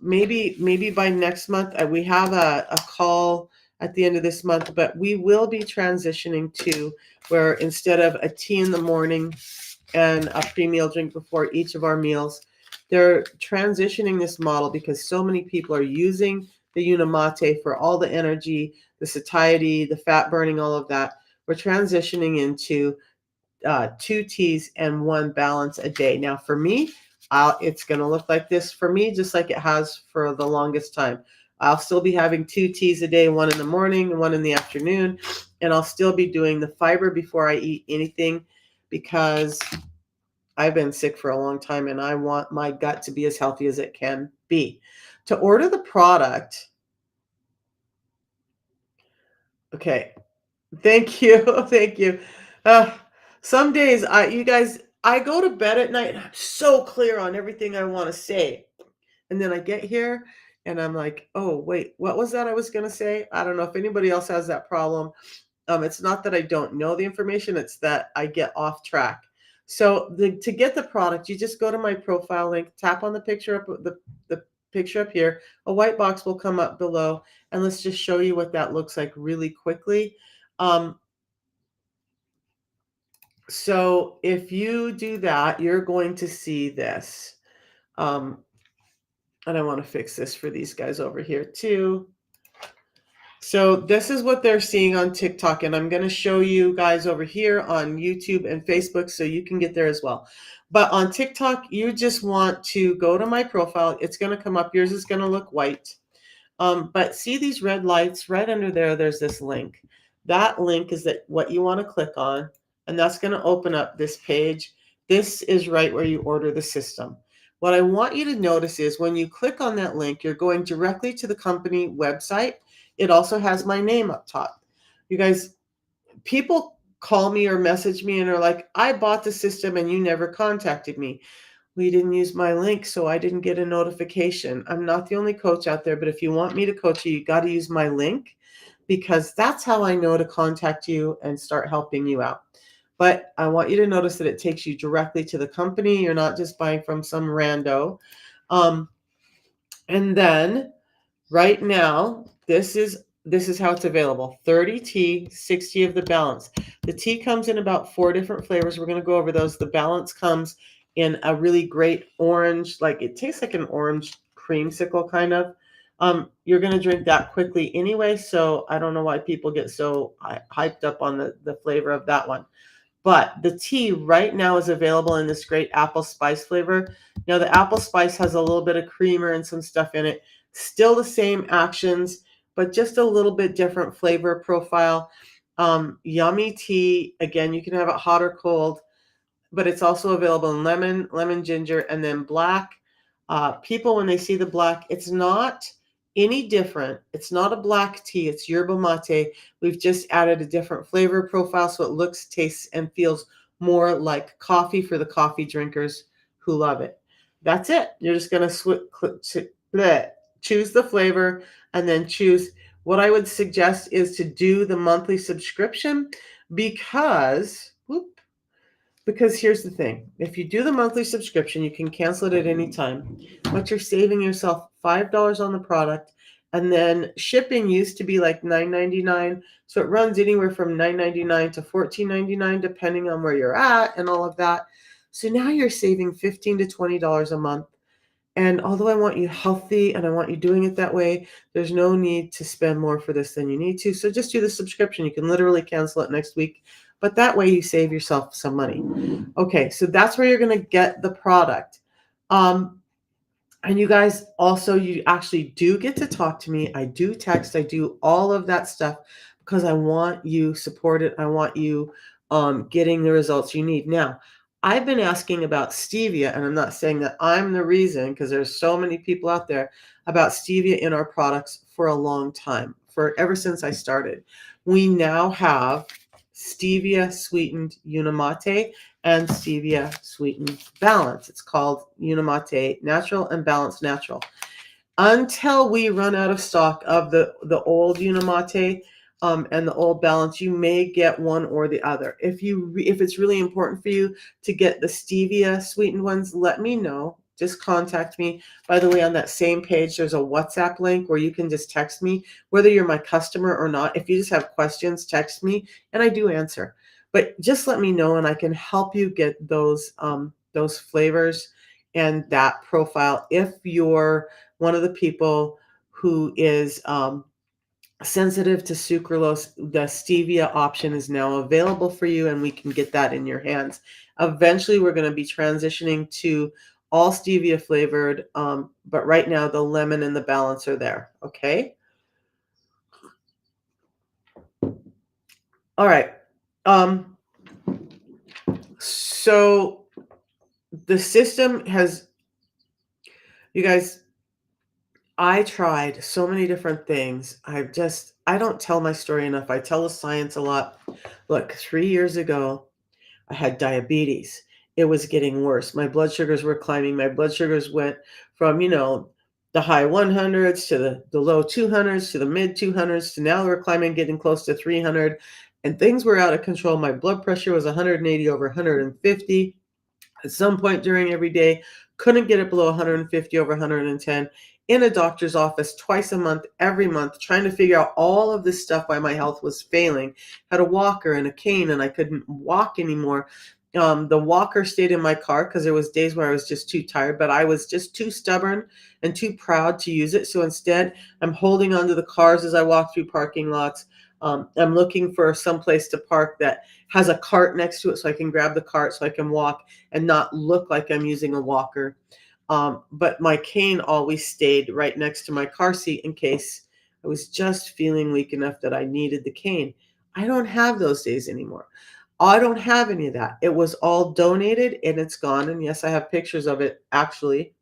maybe by next month, we have a call at the end of this month, but we will be transitioning to where instead of a tea in the morning and a pre-meal drink before each of our meals, they're transitioning this model because so many people are using the Unimate for all the energy, the satiety, the fat burning, all of that. We're transitioning into 2 teas and 1 balance a day. Now, for me, it's going to look like this for me, just like it has for the longest time. I'll still be having 2 teas a day, 1 in the morning and 1 in the afternoon. And I'll still be doing the fiber before I eat anything because I've been sick for a long time and I want my gut to be as healthy as it can be. To order the product, okay. Thank you. Thank you. Uh, some days you guys, I go to bed at night and I'm so clear on everything I want to say. And then I get here and I'm like, oh, wait, what was that I was going to say? I don't know if anybody else has that problem. It's not that I don't know the information, it's that I get off track. So to get the product, you just go to my profile link, tap on the picture up the picture up here. A white box will come up below, and let's just show you what that looks like really quickly. Um, so if you do that, you're going to see this. Um, and I want to fix this for these guys over here too. So this is what they're seeing on TikTok, and I'm going to show you guys over here on YouTube and Facebook so you can get there as well. But on TikTok, you just want to go to my profile. It's going to come up. Yours is going to look white. But see these red lights right under there? There's this link. That link is what you want to click on, and that's going to open up this page. This is right where you order the system. What I want you to notice is when you click on that link, you're going directly to the company website. It also has my name up top. You guys, people call me or message me and are like, I bought the system and you never contacted me. We didn't use my link, so I didn't get a notification. I'm not the only coach out there, but if you want me to coach you, you got to use my link because that's how I know to contact you and start helping you out. But I want you to notice that it takes you directly to the company. You're not just buying from some rando. And then right now, this is how it's available. 30 tea, 60 of the balance. The tea comes in about 4 different flavors. We're going to go over those. The balance comes in a really great orange, like it tastes like an orange creamsicle kind of. You're going to drink that quickly anyway, so I don't know why people get so hyped up on the flavor of that one. But the tea right now is available in this great apple spice flavor. Now, the apple spice has a little bit of creamer and some stuff in it. Still the same actions, but just a little bit different flavor profile. Yummy tea. Again, you can have it hot or cold, but it's also available in lemon ginger, and then black. People, when they see the black, it's not any different. It's not a black tea. It's yerba mate. We've just added a different flavor profile so it looks, tastes, and feels more like coffee for the coffee drinkers who love it. That's it. You're just going to choose the flavor and then choose. What I would suggest is to do the monthly subscription because, because here's the thing. If you do the monthly subscription, you can cancel it at any time, but you're saving yourself $5 on the product. And then shipping used to be like $9.99. So it runs anywhere from $9.99 to $14.99, depending on where you're at and all of that. So now you're saving $15 to $20 a month. And although I want you healthy and I want you doing it that way, there's no need to spend more for this than you need to. So just do the subscription. You can literally cancel it next week, but that way you save yourself some money. Okay, so that's where you're going to get the product. And you guys also, you actually do get to talk to me. I do text, I do all of that stuff because I want you supported. I want you getting the results you need. Now, I've been asking about stevia, and I'm not saying that I'm the reason because there's so many people out there about stevia in our products for a long time, for ever since I started. We now have stevia sweetened Unimate and stevia sweetened balance. It's called Unimate Natural and Balanced Natural. Until we run out of stock of the old Unimate and the old balance, you may get one or the other. If it's really important for you to get the stevia sweetened ones, let me know. Just contact me. By the way, on that same page, there's a WhatsApp link where you can just text me, whether you're my customer or not. If you just have questions, text me, and I do answer. But just let me know, and I can help you get those flavors and that profile if you're one of the people who is sensitive to sucralose. The stevia option is now available for you, and we can get that in your hands. Eventually, we're going to be transitioning to all stevia flavored, but right now the lemon and the balance are there. Okay. All right. So The system has, you guys, I tried so many different things. I don't tell my story enough. I tell the science a lot. Look, 3 years ago, I had diabetes. It was getting worse. My blood sugars were climbing. My blood sugars went from, the high 100s to the low 200s to the mid 200s to now we're climbing, getting close to 300. And things were out of control. My blood pressure was 180 over 150 at some point during every day, couldn't get it below 150 over 110, in a doctor's office twice a month, every month, trying to figure out all of this stuff, why my health was failing. Had a walker and a cane and I couldn't walk anymore. The walker stayed in my car because there was days where I was just too tired, but I was just too stubborn and too proud to use it. So instead, I'm holding onto the cars as I walk through parking lots. I'm looking for some place to park that has a cart next to it so I can grab the cart so I can walk and not look like I'm using a walker. But my cane always stayed right next to my car seat in case I was just feeling weak enough that I needed the cane. I don't have those days anymore. I don't have any of that. It was all donated and it's gone. And yes, I have pictures of it actually,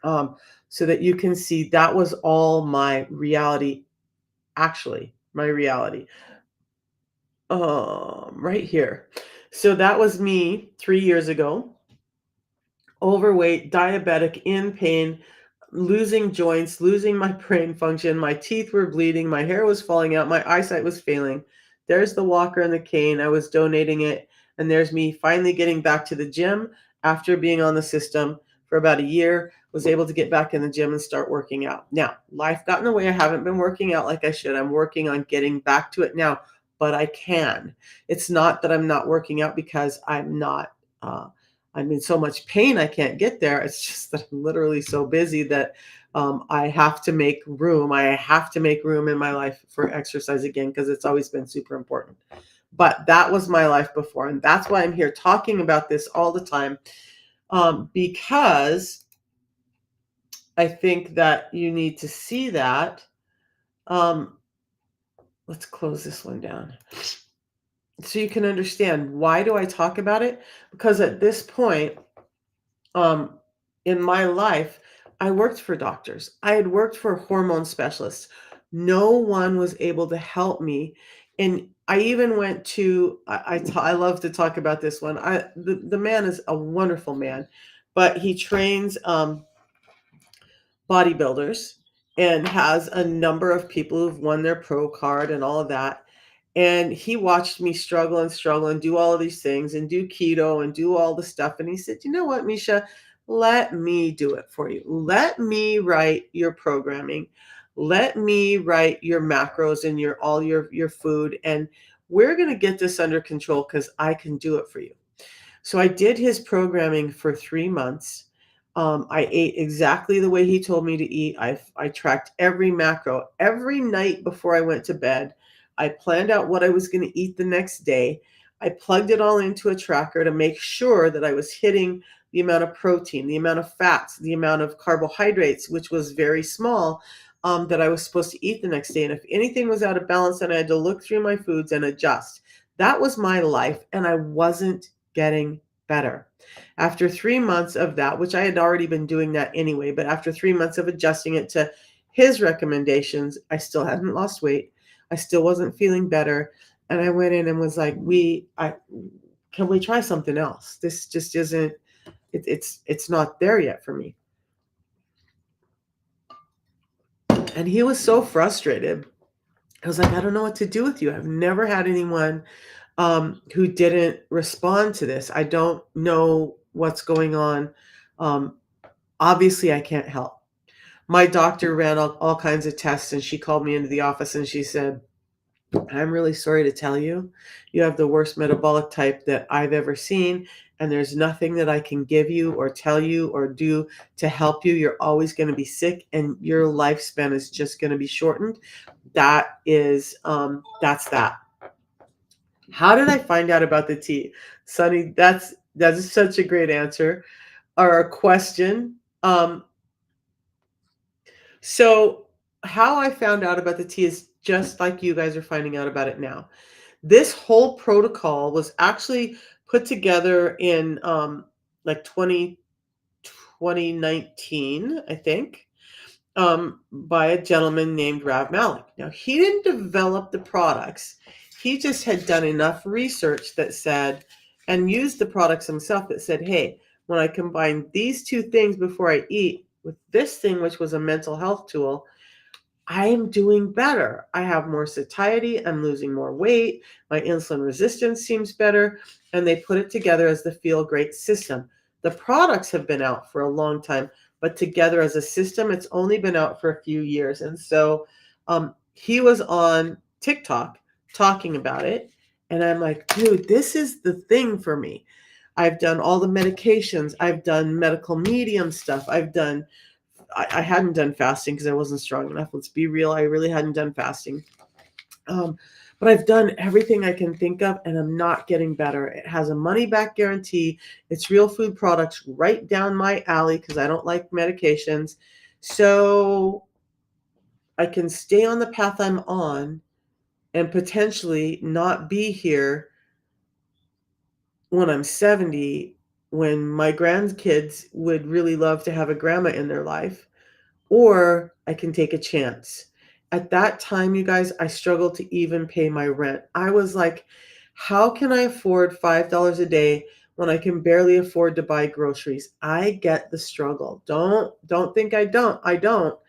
um, so that you can see that was all my reality, actually, my reality. Right here. So that was me 3 years ago, overweight, diabetic, in pain, losing joints, losing my brain function. My teeth were bleeding. My hair was falling out. My eyesight was failing. There's the walker and the cane. I was donating it. And there's me finally getting back to the gym after being on the system for about a year. Was able to get back in the gym and start working out. Now, life got in the way. I haven't been working out like I should. I'm working on getting back to it now, but I can. It's not that I'm not working out because I'm in so much pain I can't get there. It's just that I'm literally so busy that I have to make room. I have to make room in my life for exercise again because it's always been super important. But that was my life before. And that's why I'm here talking about this all the time, because I think that you need to see that. Um, let's close this one down so you can understand, why do I talk about it? Because at this point, um, in my life, I worked for doctors. I had worked for hormone specialists. No one was able to help me. And I even went to, I love to talk about this one. The man is a wonderful man, but he trains bodybuilders and has a number of people who've won their pro card and all of that. And he watched me struggle and do all of these things and do keto and do all the stuff. And he said, you know what, Misha, let me do it for you. Let me write your programming. Let me write your macros and all your food. And we're going to get this under control because I can do it for you. So I did his programming for 3 months. I ate exactly the way he told me to eat. I tracked every macro every night before I went to bed. I planned out what I was going to eat the next day. I plugged it all into a tracker to make sure that I was hitting the amount of protein, the amount of fats, the amount of carbohydrates, which was very small, that I was supposed to eat the next day. And if anything was out of balance, then I had to look through my foods and adjust. That was my life, and I wasn't getting better. After 3 months of that, which I had already been doing that anyway, but after 3 months of adjusting it to his recommendations, I still hadn't lost weight. I still wasn't feeling better. And I went in and was like, can we try something else? This just isn't, it's not there yet for me. And he was so frustrated. I was like, I don't know what to do with you. I've never had anyone who didn't respond to this. I don't know what's going on. Um, Obviously, I can't help. My doctor ran all kinds of tests and she called me into the office and she said, I'm really sorry to tell you, you have the worst metabolic type that I've ever seen. And there's nothing that I can give you or tell you or do to help you. You're always going to be sick and your lifespan is just going to be shortened. That's that. How did I find out about the tea? Sunny, that's such a great answer or a question. So how I found out about the tea is just like you guys are finding out about it now. This whole protocol was actually put together in like 2019, I think, by a gentleman named Rav Malik. Now, he didn't develop the products. He just had done enough research that said, and used the products himself that said, hey, when I combine these two things before I eat with this thing, which was a mental health tool, I am doing better. I have more satiety. I'm losing more weight. My insulin resistance seems better. And they put it together as the Feel Great system. The products have been out for a long time, but together as a system, it's only been out for a few years. And so he was on TikTok talking about it. And I'm like, dude, this is the thing for me. I've done all the medications. I've done medical medium stuff. I hadn't done fasting because I wasn't strong enough. Let's be real. I really hadn't done fasting. Um, but I've done everything I can think of, and I'm not getting better. It has a money back guarantee. It's real food products right down my alley because I don't like medications. So I can stay on the path I'm on and potentially not be here when I'm 70, when my grandkids would really love to have a grandma in their life. Or I can take a chance. At that time, you guys, I struggled to even pay my rent. I was like, how can I afford $5 a day when I can barely afford to buy groceries? I get the struggle. Don't think I don't. I don't.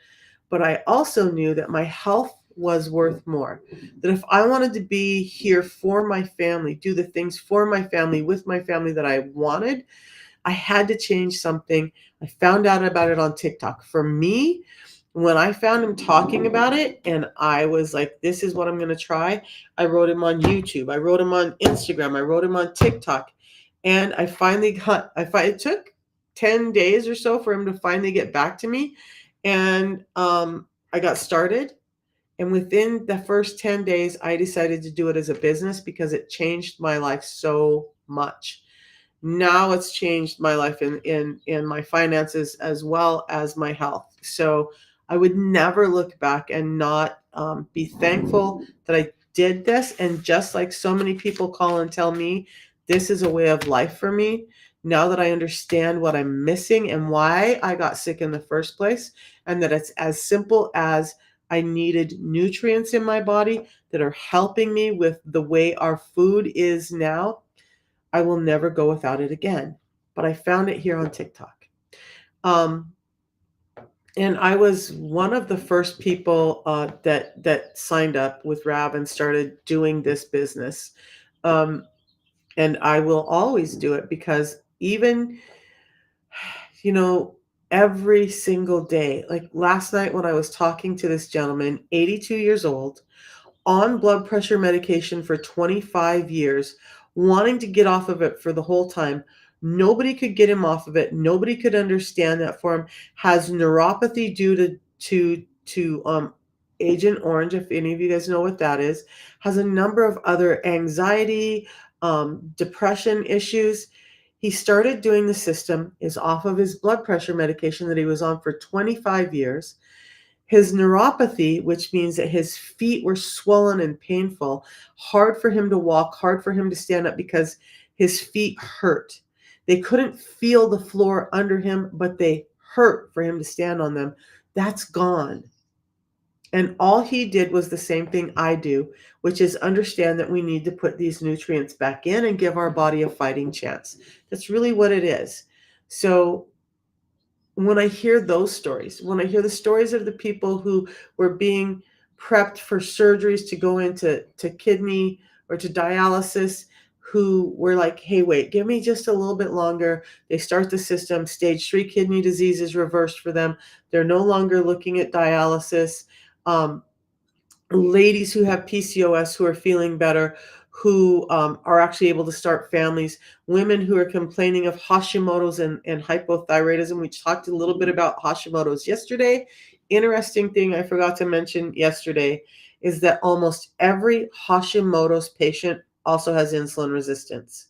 But I also knew that my health was worth more. That if I wanted to be here for my family, do the things for my family, with my family that I wanted, I had to change something. I found out about it on TikTok. For me, when I found him talking about it and I was like, this is what I'm going to try, I wrote him on YouTube. I wrote him on Instagram. I wrote him on TikTok. And it took 10 days or so for him to finally get back to me. And I got started. And within the first 10 days, I decided to do it as a business because it changed my life so much. Now it's changed my life in my finances as well as my health. So I would never look back and not be thankful that I did this. And just like so many people call and tell me this is a way of life for me, now that I understand what I'm missing and why I got sick in the first place, and that it's as simple as I needed nutrients in my body that are helping me with the way our food is now, I will never go without it again. But I found it here on TikTok. Um, and I was one of the first people that signed up with Rav and started doing this business. Um, and I will always do it because even, you know, every single day, like last night when I was talking to this gentleman, 82 years old, on blood pressure medication for 25 years, wanting to get off of it for the whole time. Nobody could get him off of it. Nobody could understand that for him. Has neuropathy due to Agent Orange, if any of you guys know what that is. Has a number of other anxiety, depression issues. He started doing the system, is off of his blood pressure medication that he was on for 25 years. His neuropathy, which means that his feet were swollen and painful, hard for him to walk, hard for him to stand up because his feet hurt. They couldn't feel the floor under him, but they hurt for him to stand on them. That's gone. And all he did was the same thing I do, which is understand that we need to put these nutrients back in and give our body a fighting chance. That's really what it is. So when I hear those stories, when I hear the stories of the people who were being prepped for surgeries to go into kidney or to dialysis, who were like, hey, wait, give me just a little bit longer. They start the system, stage 3 kidney disease is reversed for them. They're no longer looking at dialysis. Ladies who have PCOS who are feeling better, who are actually able to start families, women who are complaining of Hashimoto's and hypothyroidism. We talked a little bit about Hashimoto's yesterday. Interesting thing I forgot to mention yesterday is that almost every Hashimoto's patient also has insulin resistance.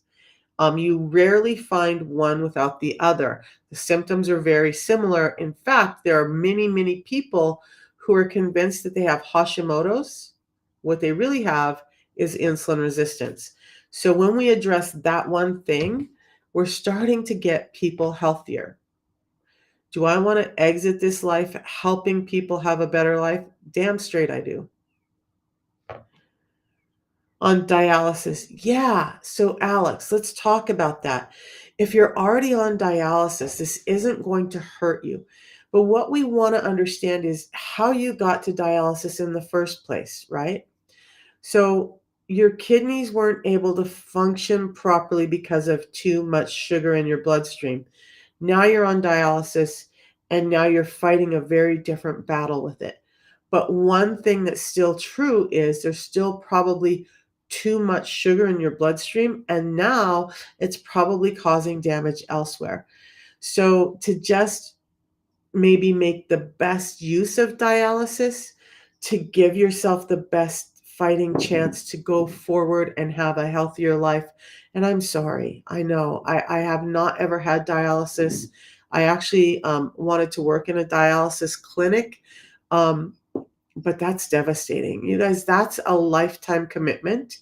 You rarely find one without the other. The symptoms are very similar. In fact, there are many, many people who are convinced that they have Hashimoto's. What they really have is insulin resistance. So when we address that one thing, we're starting to get people healthier. Do I want to exit this life helping people have a better life? Damn straight I do. On dialysis. Yeah. So, Alex, let's talk about that. If you're already on dialysis, this isn't going to hurt you. But what we want to understand is how you got to dialysis in the first place, right? So, your kidneys weren't able to function properly because of too much sugar in your bloodstream. Now you're on dialysis and now you're fighting a very different battle with it. But one thing that's still true is there's still probably too much sugar in your bloodstream, and now it's probably causing damage elsewhere. So, to just maybe make the best use of dialysis to give yourself the best fighting chance to go forward and have a healthier life. And I'm sorry, I know I have not ever had dialysis. I actually wanted to work in a dialysis clinic, um, but that's devastating. You guys, that's a lifetime commitment.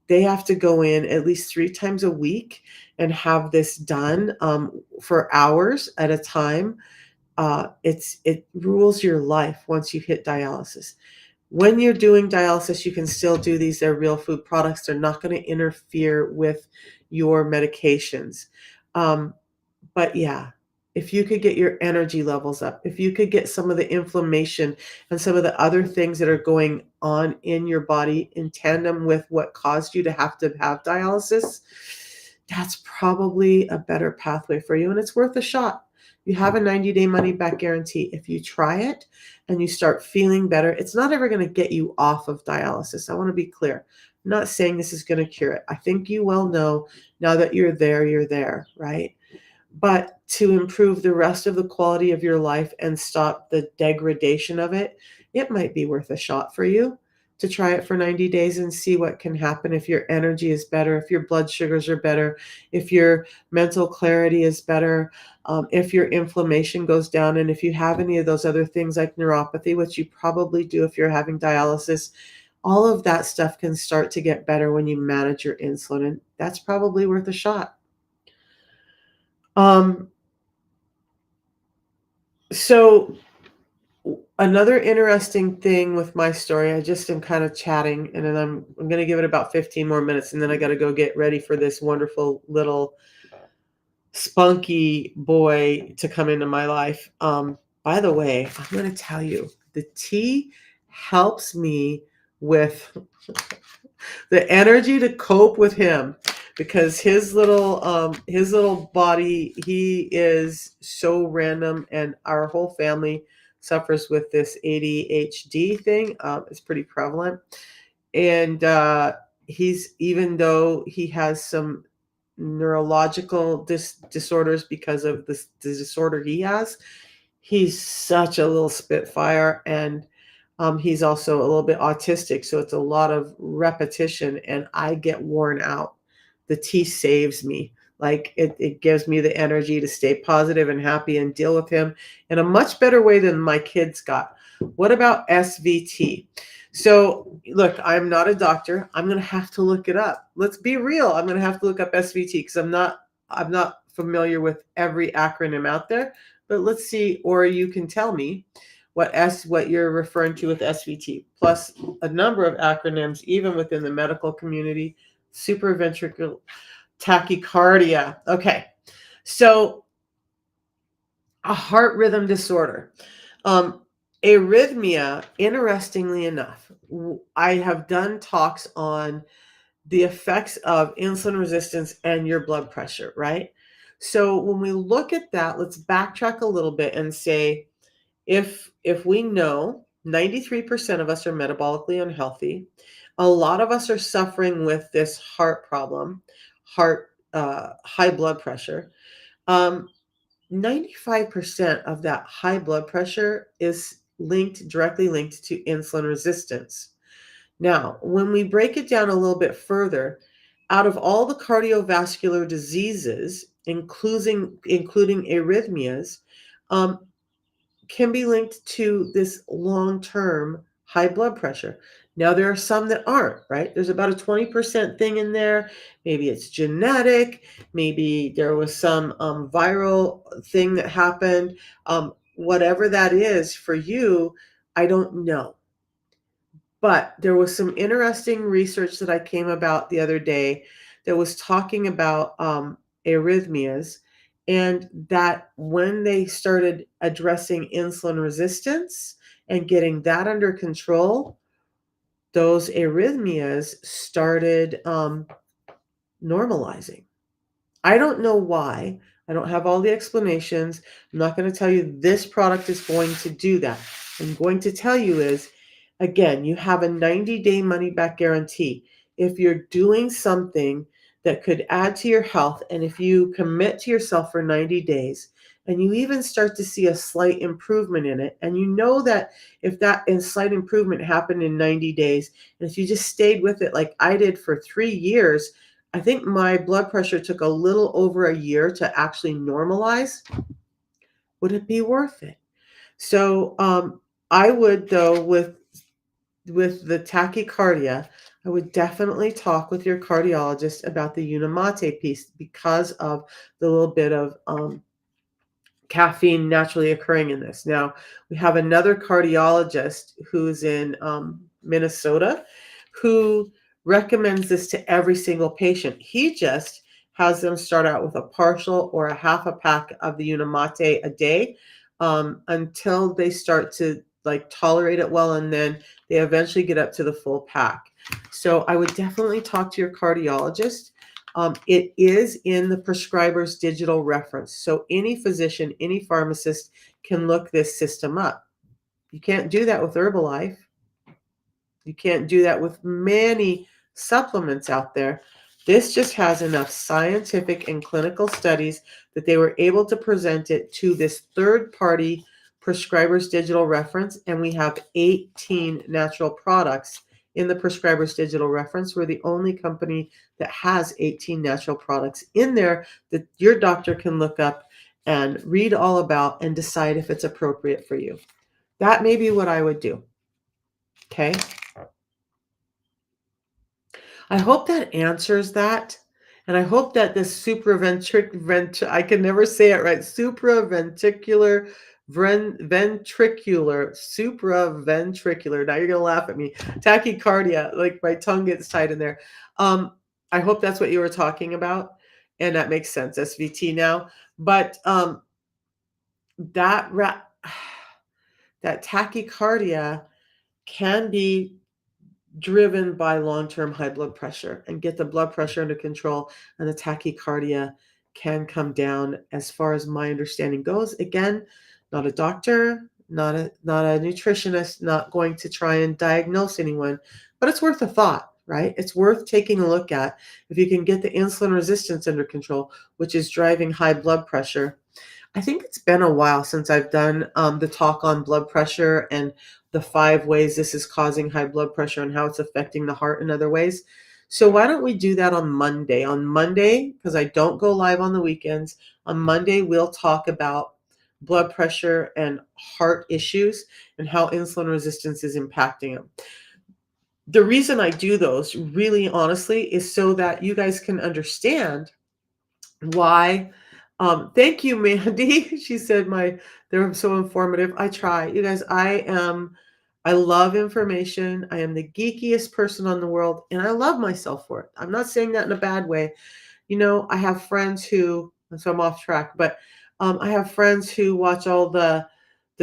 They have to go in at least 3 times a week and have this done for hours at a time. It rules your life once you hit dialysis. When you're doing dialysis, you can still do these. They're real food products. They're not going to interfere with your medications. Um, but yeah, if you could get your energy levels up, if you could get some of the inflammation and some of the other things that are going on in your body in tandem with what caused you to have dialysis, that's probably a better pathway for you. And it's worth a shot. You have a 90-day money back guarantee. If you try it and you start feeling better, it's not ever going to get you off of dialysis. I want to be clear. I'm not saying this is going to cure it. I think you well know now that you're there, right? But to improve the rest of the quality of your life and stop the degradation of it, it might be worth a shot for you to try it for 90 days and see what can happen if your energy is better, if your blood sugars are better, if your mental clarity is better, if your inflammation goes down, and if you have any of those other things like neuropathy, which you probably do if you're having dialysis. All of that stuff can start to get better when you manage your insulin, and that's probably worth a shot. Um, so another interesting thing with my story, I just am kind of chatting, and then I'm going to give it about 15 more minutes, and then I got to go get ready for this wonderful little spunky boy to come into my life. By the way, I'm going to tell you, the tea helps me with the energy to cope with him, because his little body, he is so random, and our whole family suffers with this ADHD thing. It's pretty prevalent, and he's, even though he has some neurological disorders because of the disorder he has, he's such a little spitfire, and he's also a little bit autistic, so it's a lot of repetition, and I get worn out. The tea saves me. Like it gives me the energy to stay positive and happy and deal with him in a much better way than my kids got. What about SVT? So look, I'm not a doctor. I'm gonna have to look it up. Let's be real. I'm gonna have to look up SVT because I'm not familiar with every acronym out there. But let's see, or you can tell me what you're referring to with SVT, plus a number of acronyms, even within the medical community. Supraventricular tachycardia. Okay, so a heart rhythm disorder. Um, Arrhythmia, interestingly enough, I have done talks on the effects of insulin resistance and your blood pressure, right? So when we look at that, let's backtrack a little bit and say, if we know 93% of us are metabolically unhealthy, a lot of us are suffering with this heart problem, high blood pressure. 95% of that high blood pressure is directly linked to insulin resistance. Now, when we break it down a little bit further, out of all the cardiovascular diseases, including arrhythmias, um, can be linked to this long-term high blood pressure. Now, there are some that aren't, right? There's about a 20% thing in there. Maybe it's genetic. Maybe there was some viral thing that happened. Whatever that is for you, I don't know. But there was some interesting research that I came about the other day that was talking about arrhythmias, and that when they started addressing insulin resistance and getting that under control, those arrhythmias started normalizing. I don't know why. I don't have all the explanations. I'm not going to tell you this product is going to do that. I'm going to tell you is, again, you have a 90-day money back guarantee. If you're doing something that could add to your health, and if you commit to yourself for 90 days, and you even start to see a slight improvement in it, and you know that if that slight improvement happened in 90 days, and if you just stayed with it like I did for 3 years, I think my blood pressure took a little over a year to actually normalize. Would it be worth it? So I would, though, with the tachycardia, I would definitely talk with your cardiologist about the Unimate piece because of the little bit of caffeine naturally occurring in this. Now, we have another cardiologist who's in Minnesota who recommends this to every single patient. He just has them start out with a partial or a half a pack of the Unimate a day until they start to like tolerate it well, and then they eventually get up to the full pack. So I would definitely talk to your cardiologist. It is in the prescriber's digital reference. So any physician, any pharmacist can look this system up. You can't do that with Herbalife. You can't do that with many supplements out there. This just has enough scientific and clinical studies that they were able to present it to this third party prescriber's digital reference. And we have 18 natural products in the prescriber's digital reference. We're the only company that has 18 natural products in there that your doctor can look up and read all about and decide if it's appropriate for you. That may be what I would do. Okay. I hope that answers that. And I hope that this I can never say it right, supraventricular, now you're going to laugh at me, tachycardia, like my tongue gets tied in there. I hope that's what you were talking about. And that makes sense, SVT now. But that, that tachycardia can be driven by long-term high blood pressure, and get the blood pressure under control, and the tachycardia can come down as far as my understanding goes. Again, not a doctor, not a nutritionist, not going to try and diagnose anyone, but it's worth a thought, right? It's worth taking a look at if you can get the insulin resistance under control, which is driving high blood pressure. I think it's been a while since I've done the talk on blood pressure and the 5 ways this is causing high blood pressure and how it's affecting the heart in other ways. So why don't we do that on Monday? On Monday, because I don't go live on the weekends, on Monday we'll talk about blood pressure and heart issues and how insulin resistance is impacting them. The reason I do those, really honestly, is so that you guys can understand why. Thank you, Mandy. She said they're so informative. I try. You guys, I love information. I am the geekiest person on the world, and I love myself for it. I'm not saying that in a bad way. You know, I have friends who, so I'm off track, but I have friends who watch all the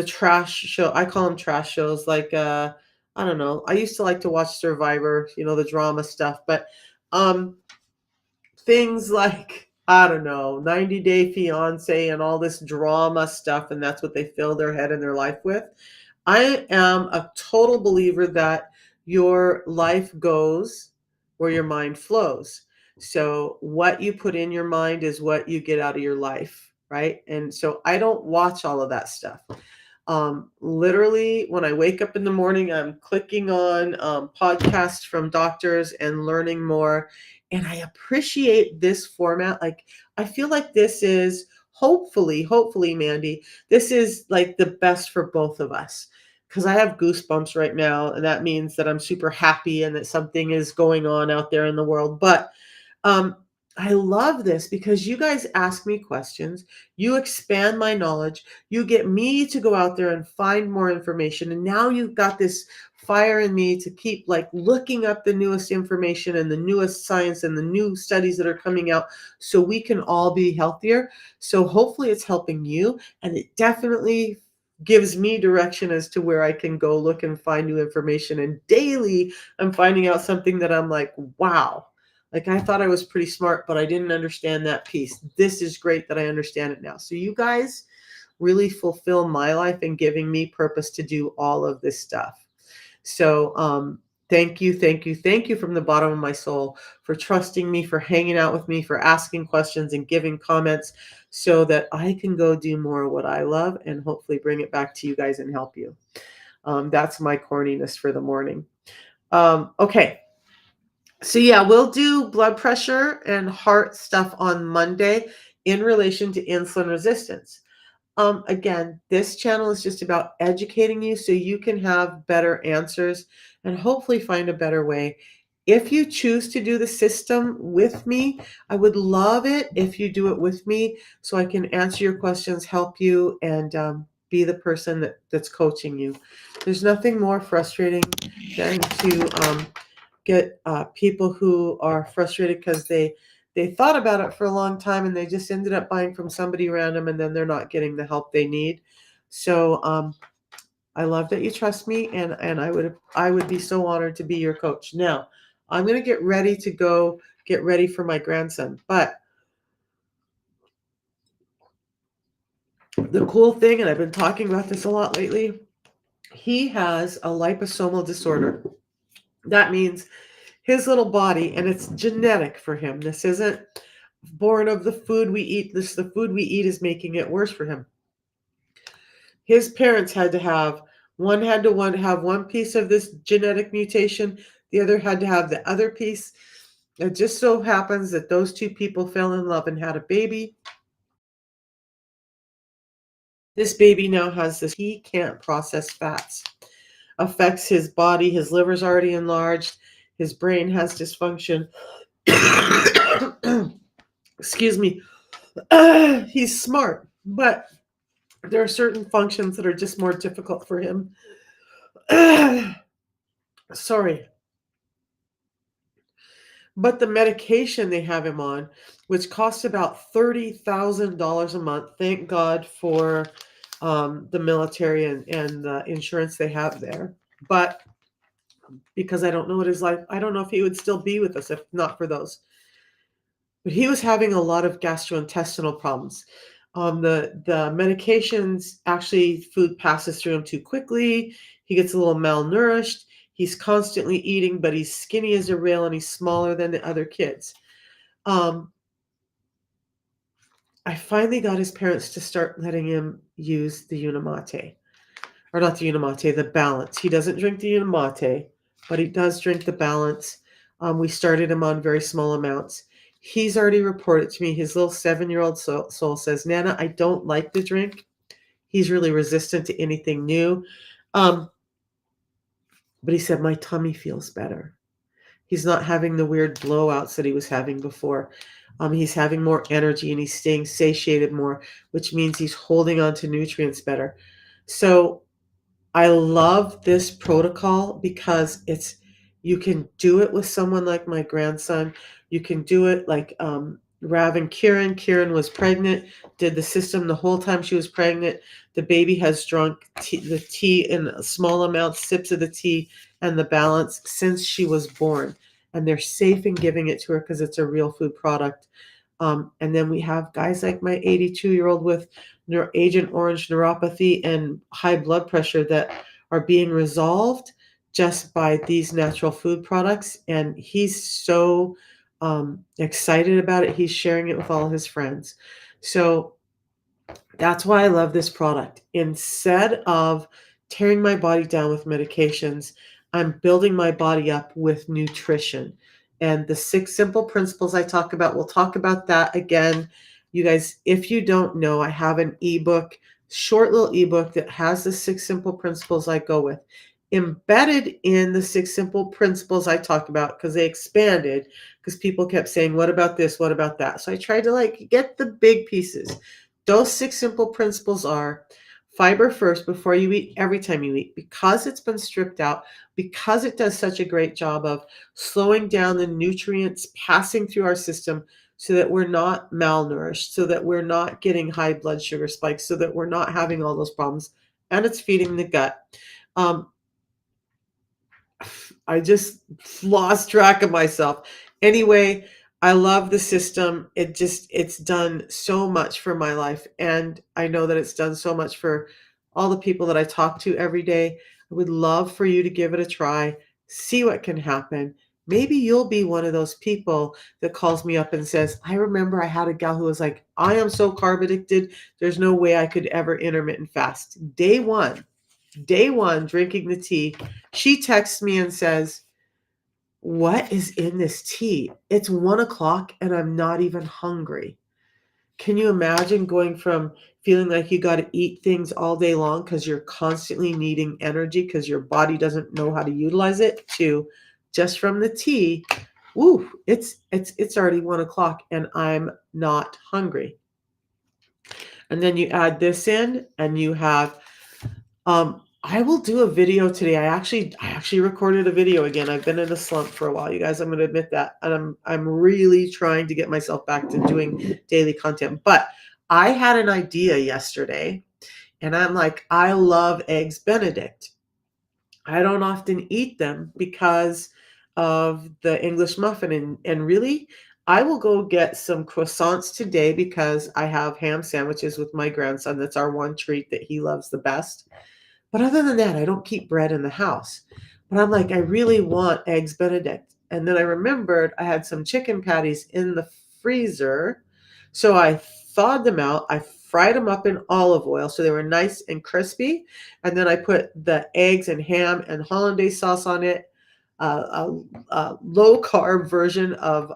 trash show. I call them trash shows, like I don't know. I used to like to watch Survivor, you know, the drama stuff, but things like, I don't know, 90 Day Fiance and all this drama stuff, and that's what they fill their head and their life with. I am a total believer that your life goes where your mind flows. So what you put in your mind is what you get out of your life, right? And so I don't watch all of that stuff. Literally, when I wake up in the morning, I'm clicking on podcasts from doctors and learning more. And I appreciate this format. Like, I feel like this is hopefully, Mandy, this is like the best for both of us. because I have goosebumps right now, and that means that I'm super happy and that something is going on out there in the world. But um, I love this because you guys ask me questions, you expand my knowledge, you get me to go out there and find more information. And now you've got this fire in me to keep like looking up the newest information and the newest science and the new studies that are coming out so we can all be healthier. So hopefully it's helping you, and it definitely gives me direction as to where I can go look and find new information. And daily I'm finding out something that I'm like, wow, like I thought I was pretty smart, but I didn't understand that piece. This is great that I understand it now. So you guys really fulfill my life in giving me purpose to do all of this stuff. So thank you, thank you, thank you from the bottom of my soul for trusting me, for hanging out with me, for asking questions and giving comments so that I can go do more of what I love and hopefully bring it back to you guys and help you. That's my corniness for the morning. Okay. So yeah, we'll do blood pressure and heart stuff on Monday in relation to insulin resistance. Again, this channel is just about educating you so you can have better answers and hopefully find a better way. If you choose to do the system with me, I would love it if you do it with me so I can answer your questions, help you, and be the person that's coaching you. There's nothing more frustrating than to get people who are frustrated because they thought about it for a long time and they just ended up buying from somebody random and then they're not getting the help they need. So I love that you trust me, and I would be so honored to be your coach. Now I'm going to get ready to go get ready for my grandson. But the cool thing, and I've been talking about this a lot lately, he has a liposomal disorder. That means his little body, and it's genetic for him. This isn't born of the food we eat. The food we eat is making it worse for him. His parents had to have one piece of this genetic mutation, the other had to have the other piece. It just so happens that those two people fell in love and had a baby. This baby now has this, he can't process fats. Affects his body, his liver's already enlarged, his brain has dysfunction. Excuse me. He's smart, but there are certain functions that are just more difficult for him. Sorry. But the medication they have him on, which costs about $30,000 a month, thank God for the military and the insurance they have there. But because I don't know what his life, I don't know if he would still be with us if not for those. But he was having a lot of gastrointestinal problems. The medications, actually food passes through him too quickly. He gets a little malnourished. He's constantly eating, but he's skinny as a rail and he's smaller than the other kids. I finally got his parents to start letting him use the Unimate. Or not the Unimate, the Balance. He doesn't drink the Unimate, but he does drink the Balance. We started him on very small amounts. He's already reported to me, his little 7-year-old soul says, Nana, I don't like the drink. He's really resistant to anything new. But he said, my tummy feels better. He's not having the weird blowouts that he was having before. He's having more energy and he's staying satiated more, which means he's holding on to nutrients better. So I love this protocol because you can do it with someone like my grandson. You can do it like Rav and Kieran. Kieran was pregnant, did the system the whole time she was pregnant. The baby has drunk the tea in small amounts, sips of the tea and the Balance since she was born. And they're safe in giving it to her because it's a real food product. And then we have guys like my 82-year-old with Agent Orange neuropathy and high blood pressure that are being resolved just by these natural food products. And he's so excited about it. He's sharing it with all his friends. So that's why I love this product. Instead of tearing my body down with medications, I'm building my body up with nutrition. And the 6 simple principles I talk about, we'll talk about that again. You guys, if you don't know, I have an ebook short little ebook that has the 6 simple principles I go with. Embedded in the 6 simple principles I talked about, because they expanded, because people kept saying, what about this? What about that? So I tried to like get the big pieces. Those 6 simple principles are fiber first before you eat, every time you eat, because it's been stripped out, because it does such a great job of slowing down the nutrients passing through our system so that we're not malnourished, so that we're not getting high blood sugar spikes, so that we're not having all those problems. And it's feeding the gut. Um, I just lost track of myself. Anyway, I love the system. It's done so much for my life. And I know that it's done so much for all the people that I talk to every day. I would love for you to give it a try, see what can happen. Maybe you'll be one of those people that calls me up and says, I remember I had a gal who was like, I am so carb addicted. There's no way I could ever intermittent fast. Day one, drinking the tea, she texts me and says, what is in this tea? It's 1 o'clock and I'm not even hungry. Can you imagine going from feeling like you got to eat things all day long because you're constantly needing energy because your body doesn't know how to utilize it, to just from the tea, woo, it's already 1 o'clock and I'm not hungry. And then you add this in and you have I will do a video today. I actually recorded a video again. I've been in a slump for a while, you guys. I'm going to admit that. And I'm really trying to get myself back to doing daily content. But I had an idea yesterday and I'm like, I love eggs Benedict. I don't often eat them because of the English muffin and really I will go get some croissants today because I have ham sandwiches with my grandson. That's our one treat that he loves the best. But other than that, I don't keep bread in the house. But I'm like, I really want eggs Benedict. And then I remembered I had some chicken patties in the freezer. So I thawed them out. I fried them up in olive oil so they were nice and crispy. And then I put the eggs and ham and hollandaise sauce on it. A low carb version of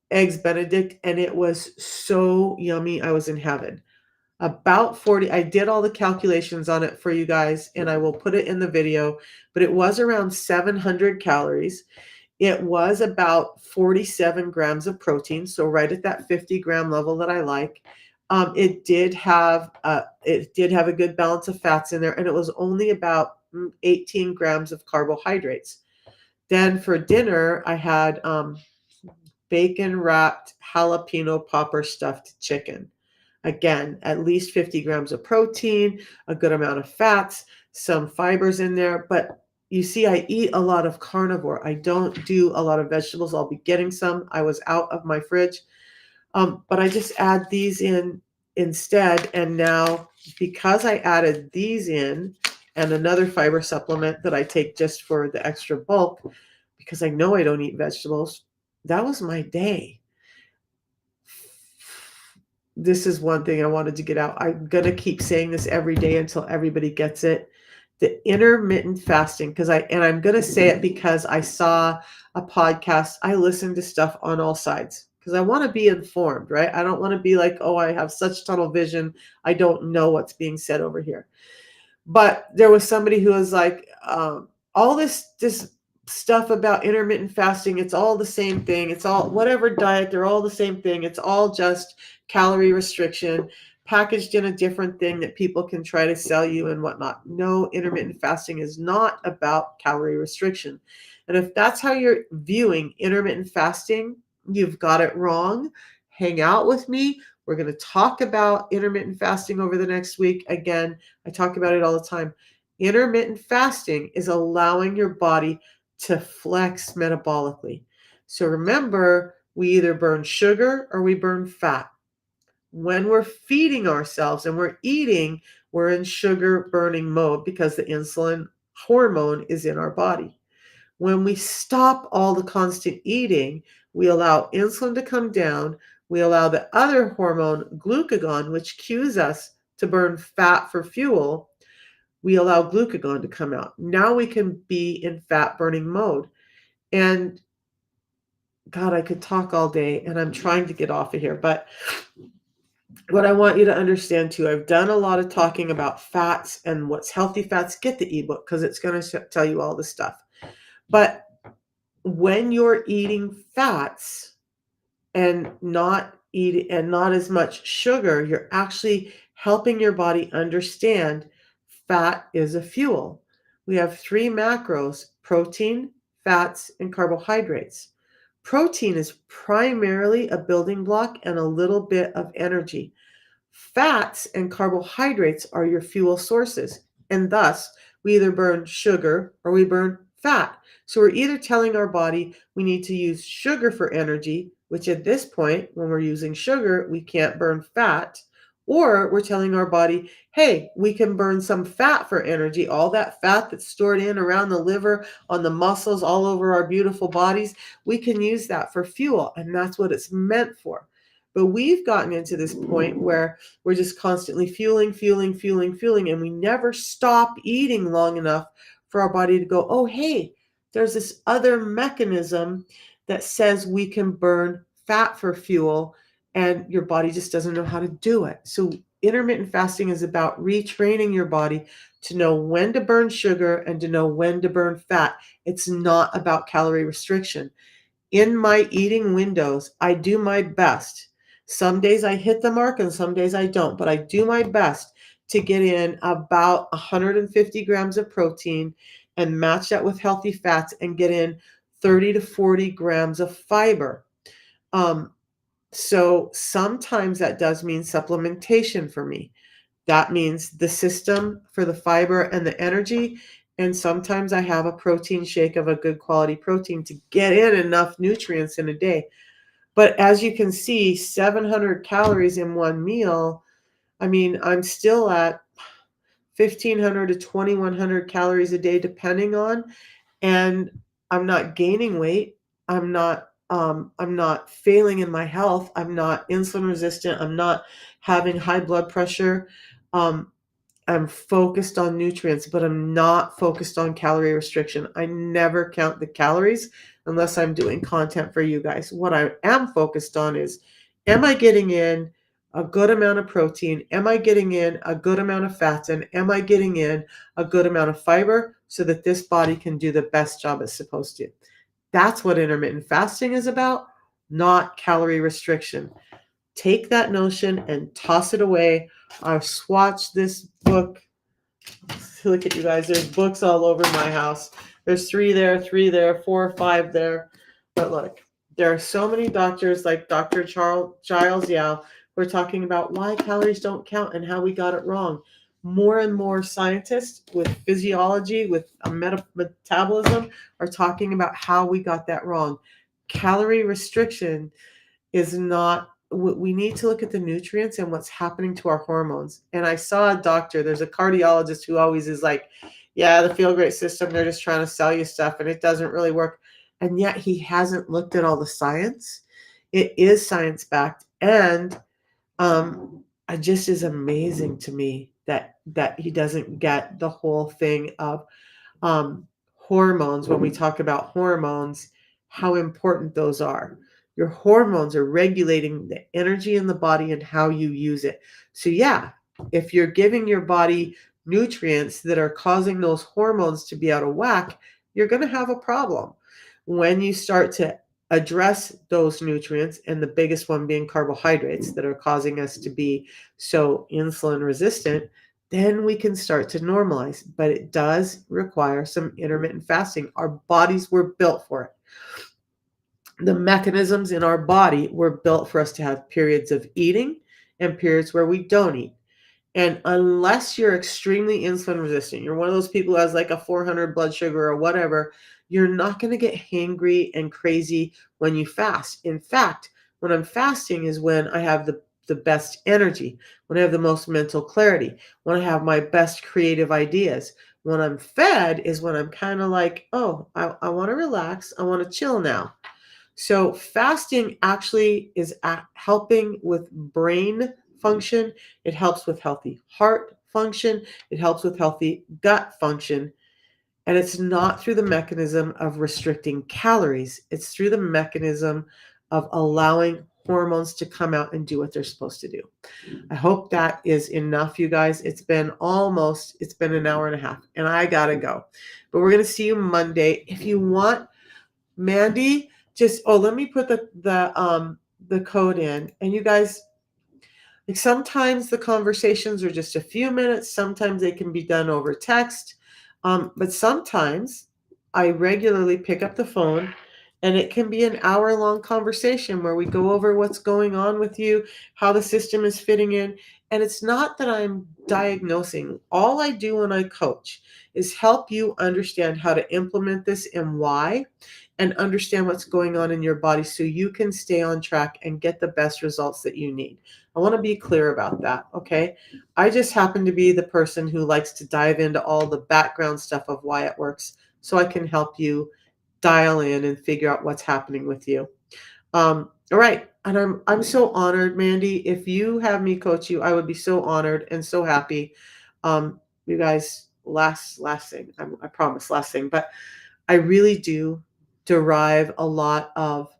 eggs Benedict, and it was so yummy. I was in heaven. About 40, I did all the calculations on it for you guys, and I will put it in the video, but it was around 700 calories. It was about 47 grams of protein, so right at that 50-gram level that I like. It did have a good balance of fats in there, and it was only about 18 grams of carbohydrates. Then for dinner, I had bacon wrapped jalapeno popper stuffed chicken. Again, at least 50 grams of protein, a good amount of fats, some fibers in there. But you see, I eat a lot of carnivore. I don't do a lot of vegetables. I'll be getting some. I was out of my fridge. But I just add these in instead. And now, because I added these in and another fiber supplement that I take just for the extra bulk, because I know I don't eat vegetables, that was my day. This is one thing I wanted to get out. I'm going to keep saying this every day until everybody gets it. The intermittent fasting, I'm going to say it because I saw a podcast. I listen to stuff on all sides because I want to be informed, right? I don't want to be like, oh, I have such tunnel vision. I don't know what's being said over here. But there was somebody who was like, all this stuff about intermittent fasting, it's all the same thing. It's all whatever diet, they're all the same thing. It's all just calorie restriction packaged in a different thing that people can try to sell you and whatnot. No, intermittent fasting is not about calorie restriction. And if that's how you're viewing intermittent fasting, you've got it wrong. Hang out with me. We're going to talk about intermittent fasting over the next week. Again, I talk about it all the time. Intermittent fasting is allowing your body to flex metabolically. So remember, we either burn sugar or we burn fat. When we're feeding ourselves and we're eating, we're in sugar burning mode because the insulin hormone is in our body. When we stop all the constant eating, we allow insulin to come down. We allow the other hormone, glucagon, which cues us to burn fat for fuel. We allow glucagon to come out. Now we can be in fat burning mode. And God, I could talk all day and I'm trying to get off of here, but What I want you to understand too, I've done a lot of talking about fats and what's healthy fats. Get the ebook because it's going to tell you all this stuff. But when you're eating fats and not as much sugar, you're actually helping your body understand fat is a fuel. We have three macros: protein, fats, and carbohydrates. Protein is primarily a building block and a little bit of energy. Fats and carbohydrates are your fuel sources, and thus we either burn sugar or we burn fat. So we're either telling our body we need to use sugar for energy, which at this point, when we're using sugar, we can't burn fat, or we're telling our body, hey, we can burn some fat for energy, all that fat that's stored in around the liver, on the muscles, all over our beautiful bodies. We can use that for fuel, and that's what it's meant for. But we've gotten into this point where we're just constantly fueling, and we never stop eating long enough for our body to go, oh, hey, there's this other mechanism that says we can burn fat for fuel, and your body just doesn't know how to do it. So intermittent fasting is about retraining your body to know when to burn sugar and to know when to burn fat. It's not about calorie restriction. In my eating windows, I do my best. Some days I hit the mark and some days I don't, but I do my best to get in about 150 grams of protein and match that with healthy fats and get in 30 to 40 grams of fiber. Um, so sometimes that does mean supplementation for me. That means the system for the fiber and the energy. And sometimes I have a protein shake of a good quality protein to get in enough nutrients in a day. But as you can see, 700 calories in one meal, I mean, I'm still at 1,500 to 2,100 calories a day, depending on, and I'm not gaining weight. I'm not failing in my health. I'm not insulin resistant. I'm not having high blood pressure. Um, I'm focused on nutrients, but I'm not focused on calorie restriction. I never count the calories unless I'm doing content for you guys. What I am focused on is, am I getting in a good amount of protein? Am I getting in a good amount of fats? And am I getting in a good amount of fiber so that this body can do the best job it's supposed to? That's what intermittent fasting is about, not calorie restriction. Take that notion and toss it away. I've swatched this book. Look at you guys. There's books all over my house. There's three there, 4 or 5 there. But look, there are so many doctors like Dr. Giles Yao who are talking about why calories don't count and how we got it wrong. More and more scientists with physiology, with a metabolism, are talking about how we got that wrong. Calorie restriction is not, we need to look at the nutrients and what's happening to our hormones. And I saw a doctor, there's a cardiologist who always is like, yeah, the feel great system, they're just trying to sell you stuff and it doesn't really work. And yet he hasn't looked at all the science. It is science backed. And it just is amazing to me that he doesn't get the whole thing of um, hormones. When we talk about hormones, how important those are. Your hormones are regulating the energy in the body and how you use it. So yeah, if you're giving your body nutrients that are causing those hormones to be out of whack, you're going to have a problem. When you start to address those nutrients, and the biggest one being carbohydrates that are causing us to be so insulin resistant, then we can start to normalize. But it does require some intermittent fasting. Our bodies were built for it. The mechanisms in our body were built for us to have periods of eating and periods where we don't eat. And unless you're extremely insulin resistant, you're one of those people who has like a 400 blood sugar or whatever, you're not going to get hangry and crazy when you fast. In fact, when I'm fasting is when I have the best energy, when I have the most mental clarity, when I have my best creative ideas. When I'm fed is when I'm kind of like, oh, I want to relax. I want to chill now. So fasting actually is helping with brain function. It helps with healthy heart function. It helps with healthy gut function. And it's not through the mechanism of restricting calories. It's through the mechanism of allowing hormones to come out and do what they're supposed to do. I hope that is enough, you guys. It's been an hour and a half, and I gotta go. But we're gonna see you Monday. If you want, Mandy, let me put the code in, and you guys, like, sometimes the conversations are just a few minutes, sometimes they can be done over text, but sometimes I regularly pick up the phone and it can be an hour-long conversation where we go over what's going on with you, how the system is fitting in. And it's not that I'm diagnosing. All I do when I coach is help you understand how to implement this and why, and understand what's going on in your body so you can stay on track and get the best results that you need. I want to be clear about that, okay? I just happen to be the person who likes to dive into all the background stuff of why it works so I can help you dial in and figure out what's happening with you. All right. And I'm so honored, Mandy. If you have me coach you, I would be so honored and so happy. You guys, last thing, I promise, last thing, but I really do derive a lot of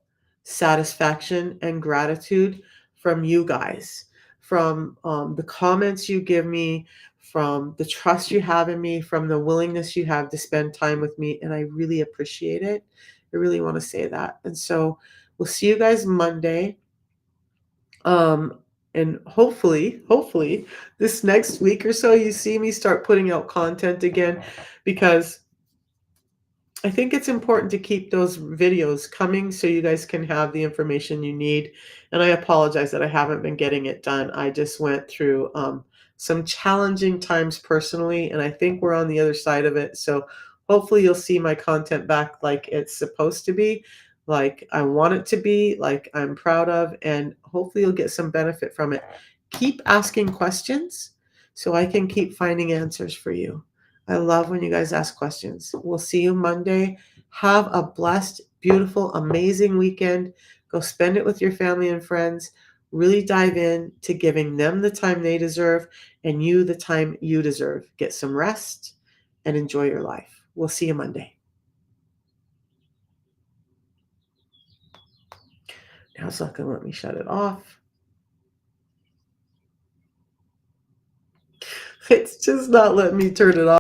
satisfaction and gratitude from you guys, from the comments you give me, from the trust you have in me, from the willingness you have to spend time with me. And I really appreciate it. I really want to say that. And so we'll see you guys Monday. And hopefully this next week or so, you see me start putting out content again, because I think it's important to keep those videos coming so you guys can have the information you need. And I apologize that I haven't been getting it done. I just went through some challenging times personally, and I think we're on the other side of it. So hopefully you'll see my content back like it's supposed to be, like I want it to be, like I'm proud of, and hopefully you'll get some benefit from it. Keep asking questions so I can keep finding answers for you. I love when you guys ask questions. We'll see you Monday. Have a blessed, beautiful, amazing weekend. Go spend it with your family and friends. Really dive in to giving them the time they deserve and you the time you deserve. Get some rest and enjoy your life. We'll see you Monday. Now it's not going to let me shut it off. It's just not letting me turn it off.